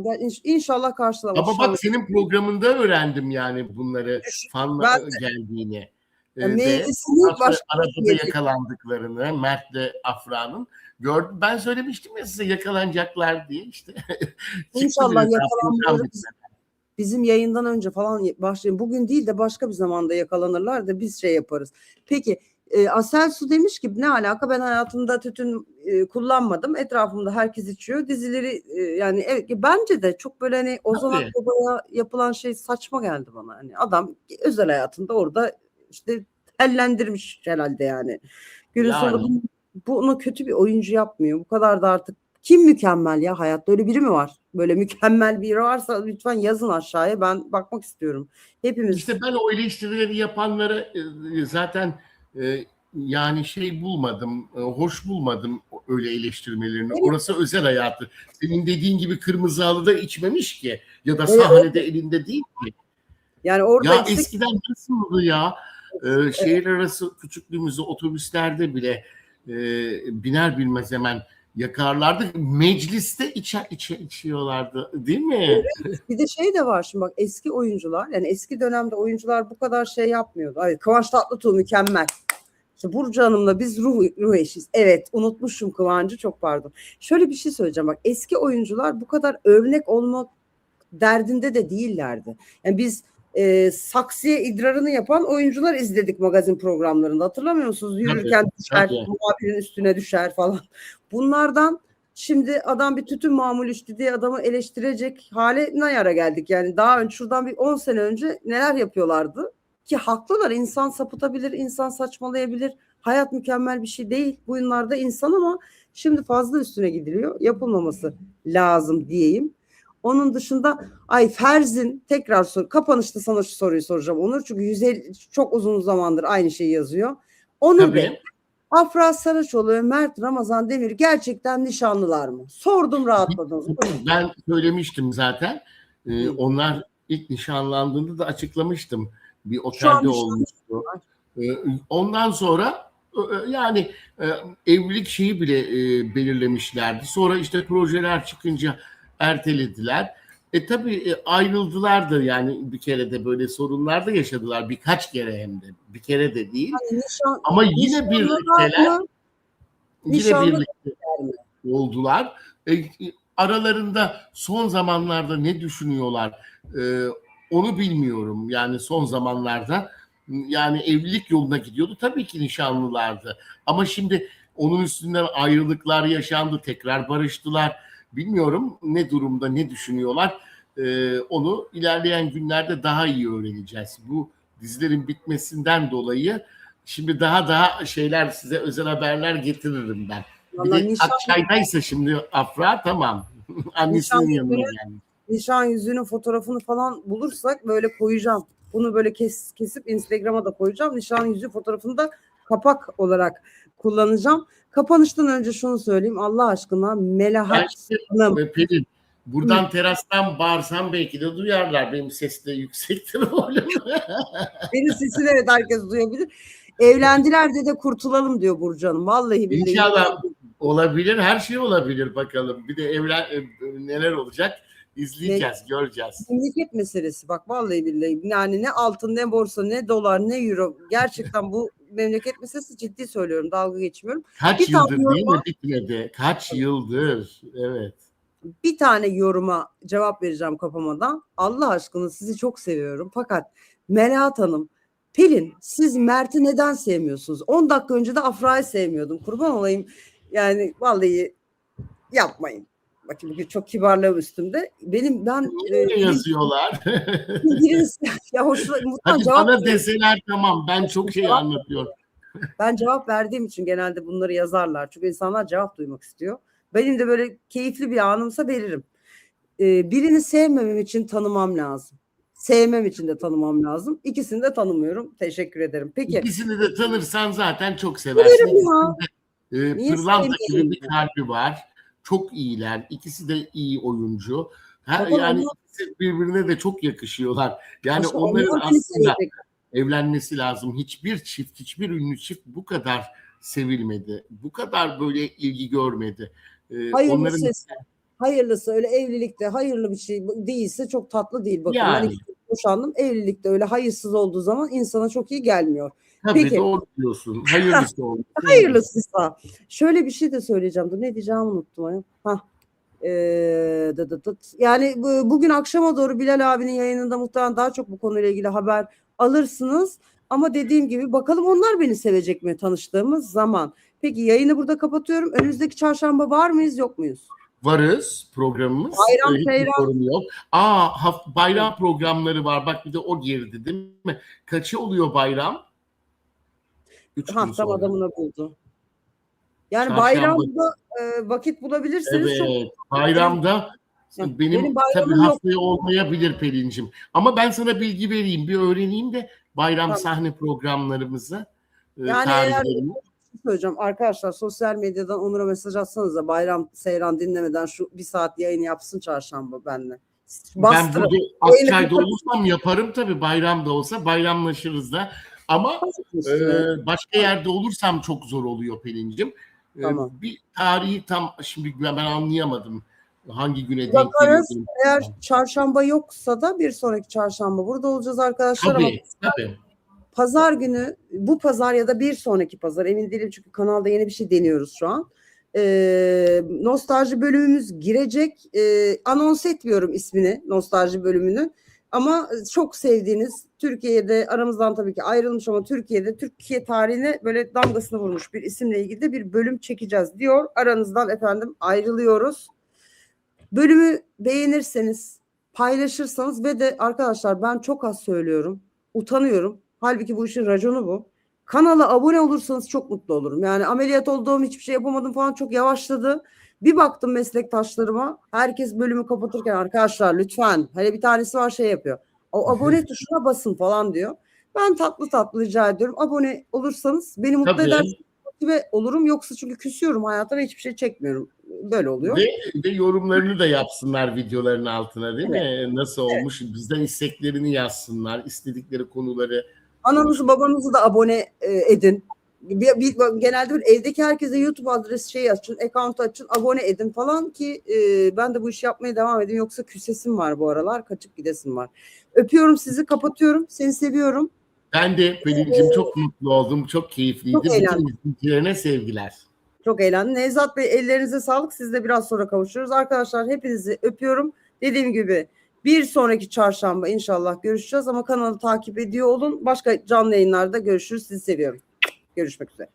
Ben inşallah karşılamam. Ama bak senin programında öğrendim yani bunları fanla Ben- geldiğini. Meclisini Ondan sonra başka arabada yere- yakalandıklarını Mert'le Afra'nın gördüm. Ben söylemiştim ya size yakalanacaklar diye işte. İnşallah Çıktı yakalanmaları bize. bizim yayından önce falan başlayın. Bugün değil de başka bir zamanda yakalanırlar da biz şey yaparız. Peki Asel Su demiş ki ne alaka, ben hayatımda tütün kullanmadım. Etrafımda herkes içiyor. Dizileri yani evet, bence de çok böyle hani Ozan Tabii. Akbaba'ya yapılan şey saçma geldi bana. Hani adam özel hayatında orada işte ellendirmiş herhalde yani. Günün Yani. sonunda bunu kötü bir oyuncu yapmıyor. Bu kadar da artık kim mükemmel ya hayatta, öyle biri mi var? Böyle mükemmel biri varsa lütfen yazın aşağıya, ben bakmak istiyorum. Hepimiz İşte ben o eleştirileri yapanlara zaten yani şey bulmadım, hoş bulmadım öyle eleştirmelerini. Evet. Orası özel hayatı. Senin dediğin gibi kırmızı halıda içmemiş ki ya da Evet. sahnede elinde değil ki. yani orada Ya işte eskiden nasıldı ya? Şehir arası küçüklüğümüzde otobüslerde bile biner bilmez hemen yakarlardı. Mecliste içiyorlardı değil mi? bir de şey de var şimdi bak, eski oyuncular yani eski dönemde oyuncular bu kadar şey yapmıyordu. Ay, Kıvanç Tatlıtuğ mükemmel. İşte Burcu Hanım'la biz ruh eşiyiz. Evet, unutmuşum Kıvanç'ı, çok pardon. Şöyle bir şey söyleyeceğim bak, eski oyuncular bu kadar örnek olmak derdinde de değillerdi. Yani biz saksıya idrarını yapan oyuncular izledik magazin programlarında. Hatırlamıyor musunuz? Yürürken düşer, tabii. muhabirin üstüne düşer falan. Bunlardan şimdi adam bir tütün mamul içti diye adamı eleştirecek hale ne yara geldik. Yani daha önce şuradan bir 10 sene önce neler yapıyorlardı? Ki haklılar, insan sapıtabilir, insan saçmalayabilir. Hayat mükemmel bir şey değil. Bu yıllarda insan ama şimdi fazla üstüne gidiliyor. Yapılmaması lazım diyeyim. Onun dışında Ferz'in tekrar kapanışta sana şu soruyu soracağım Onur. Çünkü 150 çok uzun zamandır aynı şeyi yazıyor. Onur Tabii. Bey, Afra Saraçoğlu ve Mert Ramazan Demir gerçekten nişanlılar mı? Sordum, rahatladınız. Ben söylemiştim zaten. Onlar ilk nişanlandığında da açıklamıştım. Bir Şu an otelde olmuştu. Ondan sonra yani evlilik şeyi bile belirlemişlerdi. Sonra işte projeler çıkınca ertelediler. Tabii ayrıldılar da yani bir kere de böyle sorunlar da yaşadılar. Birkaç kere hem de. Bir kere de değil. Yani Ama yine birlikteler. Yine Nişanlı birlikte oldular. Aralarında son zamanlarda ne düşünüyorlar onu bilmiyorum. Yani son zamanlarda yani evlilik yoluna gidiyordu. Tabii ki nişanlılardı. Ama şimdi onun üstünden ayrılıklar yaşandı. Tekrar barıştılar. Bilmiyorum ne durumda, ne düşünüyorlar. Onu ilerleyen günlerde daha iyi öğreneceğiz. Bu dizilerin bitmesinden dolayı şimdi daha şeyler, size özel haberler getiririm ben. Bir de Akçay'daysa şimdi Afra tamam. Annesinin yanına gelmiş. Nişan yüzüğünün fotoğrafını falan bulursak böyle koyacağım. Bunu böyle kesip Instagram'a da koyacağım. Nişan yüzüğü fotoğrafını da kapak olarak kullanacağım. Kapanıştan önce şunu söyleyeyim. Allah aşkına Melahat Hanım. Pelin, buradan terastan bağırsam belki de duyarlar. Benim ses de yüksektir oğlum. Benim sesini evet herkes duyabilir. Evlendiler de kurtulalım diyor Burcu Hanım. Vallahi billahi. İnşallah olabilir. Her şey olabilir bakalım. Bir de neler olacak izleyeceğiz, göreceğiz. Memleket meselesi bak, vallahi billahi. Yani ne altın, ne borsa, ne dolar, ne euro. Gerçekten bu memleket meselesi, ciddi söylüyorum, dalga geçmiyorum. Kaç Bir tane yıldır değil mi yoruma, bitmedi? Kaç yıldır? Evet. bir tane yoruma cevap vereceğim kapamadan. Allah aşkına sizi çok seviyorum. Fakat Melahat Hanım, Pelin, siz Mert'i neden sevmiyorsunuz? 10 dakika önce de Afra'yı sevmiyordum. Kurban olayım. Yani vallahi yapmayın. Bakın bugün çok kibarlığım üstümde. Ben Niye öyle yazıyorlar? birisi ya hoşuna mutlaka Hadi cevap bana deseler tamam, ben çok şey cevap- anlatıyorum. ben cevap verdiğim için genelde bunları yazarlar. Çünkü insanlar cevap duymak istiyor. Benim de böyle keyifli bir anımsa veririm. Birini sevmemem için tanımam lazım. Sevmem için de tanımam lazım. İkisini de tanımıyorum. Teşekkür ederim. Peki. İkisini de tanırsan zaten çok seversin. Severim ya. Niye Pırlanta gibi sevmeyeyim bir ya? kalbi var. Çok iyiler. İkisi de iyi oyuncu. Bakın Yani onlar, ikisi birbirine de çok yakışıyorlar. Yani işte onların onlar beni aslında sevecek. evlenmesi lazım. Hiçbir çift, hiçbir ünlü çift bu kadar sevilmedi. Bu kadar böyle ilgi görmedi. Onların Hayırlısı, hayırlısı öyle evlilikte hayırlı bir şey değilse çok tatlı değil. Bakın ben yani 2 kere boşandım. Evlilikte öyle hayırsız olduğu zaman insana çok iyi gelmiyor. tabii Peki. doğru diyorsun. Hayırlısı olmuş. Hayırlısıysa. Şöyle bir şey de söyleyeceğim. Dur, ne diyeceğimi unuttum. Ayol. Hah. Yani bugün akşama doğru Bilal abinin yayınında muhtemelen daha çok bu konuyla ilgili haber alırsınız. Ama dediğim gibi bakalım onlar beni sevecek mi tanıştığımız zaman. Peki yayını burada kapatıyorum. Önümüzdeki çarşamba var mıyız yok muyuz? Varız programımız. Bayram, Hiçbir seyran. sorun yok. Bayram programları var. Bak bir de o girdi değil mi? Kaçı oluyor bayram? 3 gün Tam sonra. adamına buldu. Yani Çarşamba. bayramda vakit bulabilirseniz çok. Evet. Bayramda Benim benim tabii bayramım yok. haftaya olmayabilir Pelin'cim. Ama ben sana bilgi vereyim. Bir öğreneyim de bayram Tamam. sahne programlarımızı Yani eğer tarihlerini. söyleyeceğim arkadaşlar, sosyal medyadan Onur'a mesaj atsanız da Bayram Seyran dinlemeden şu bir saat yayın yapsın çarşamba benimle. Ben Bastırın. burada Akçay'da olursam yaparım tabii, bayramda olsa bayramlaşırız da. Ama başka yerde olursam çok zor oluyor Pelin'cim. Tamam. Bir tarihi tam şimdi ben anlayamadım. Hangi güne denk Bakarız. geliyor? Eğer çarşamba yoksa da bir sonraki çarşamba burada olacağız arkadaşlar. Ama Tabii. pazar günü, bu pazar ya da bir sonraki pazar, emin değilim çünkü kanalda yeni bir şey deniyoruz şu an. Nostalji bölümümüz girecek. Anons etmiyorum ismini, nostalji bölümünü. Ama çok sevdiğiniz, Türkiye'de aramızdan tabii ki ayrılmış ama Türkiye tarihine böyle damgasını vurmuş bir isimle ilgili de bir bölüm çekeceğiz diyor. Aranızdan efendim ayrılıyoruz. Bölümü beğenirseniz, paylaşırsanız ve de arkadaşlar ben çok az söylüyorum, utanıyorum. Halbuki bu işin raconu bu. Kanala abone olursanız çok mutlu olurum. Yani ameliyat olduğum, hiçbir şey yapamadım falan, çok yavaşladı. Bir baktım meslektaşlarıma, herkes bölümü kapatırken arkadaşlar lütfen, hele bir tanesi var şey yapıyor. O abone tuşuna basın falan diyor. Ben tatlı tatlı rica ediyorum. Abone olursanız beni mutlu Tabii. edersiniz ve olurum. Yoksa çünkü küsüyorum hayata ve hiçbir şey çekmiyorum. Böyle oluyor. Ve yorumlarını da yapsınlar videoların altına değil mi? Nasıl olmuş? Bizden isteklerini yazsınlar. İstedikleri konuları. Ananızı babanızı da abone edin. Genelde böyle evdeki herkese YouTube adresi açın, account açın, abone edin falan ki ben de bu işi yapmaya devam edeyim. Yoksa küsesim var bu aralar, kaçıp gidesim var. Öpüyorum sizi, kapatıyorum. Seni seviyorum. Ben de Pelin'cim çok mutlu oldum. Çok keyifliydi. Çok eğlendim. Bütün izleyicilerine sevgiler. Çok eğlendim. Nevzat Bey, ellerinize sağlık. Sizle biraz sonra kavuşuruz. Arkadaşlar hepinizi öpüyorum. Dediğim gibi bir sonraki çarşamba inşallah görüşeceğiz ama kanalı takip ediyor olun. Başka canlı yayınlarda görüşürüz. Sizi seviyorum. Görüşmek üzere.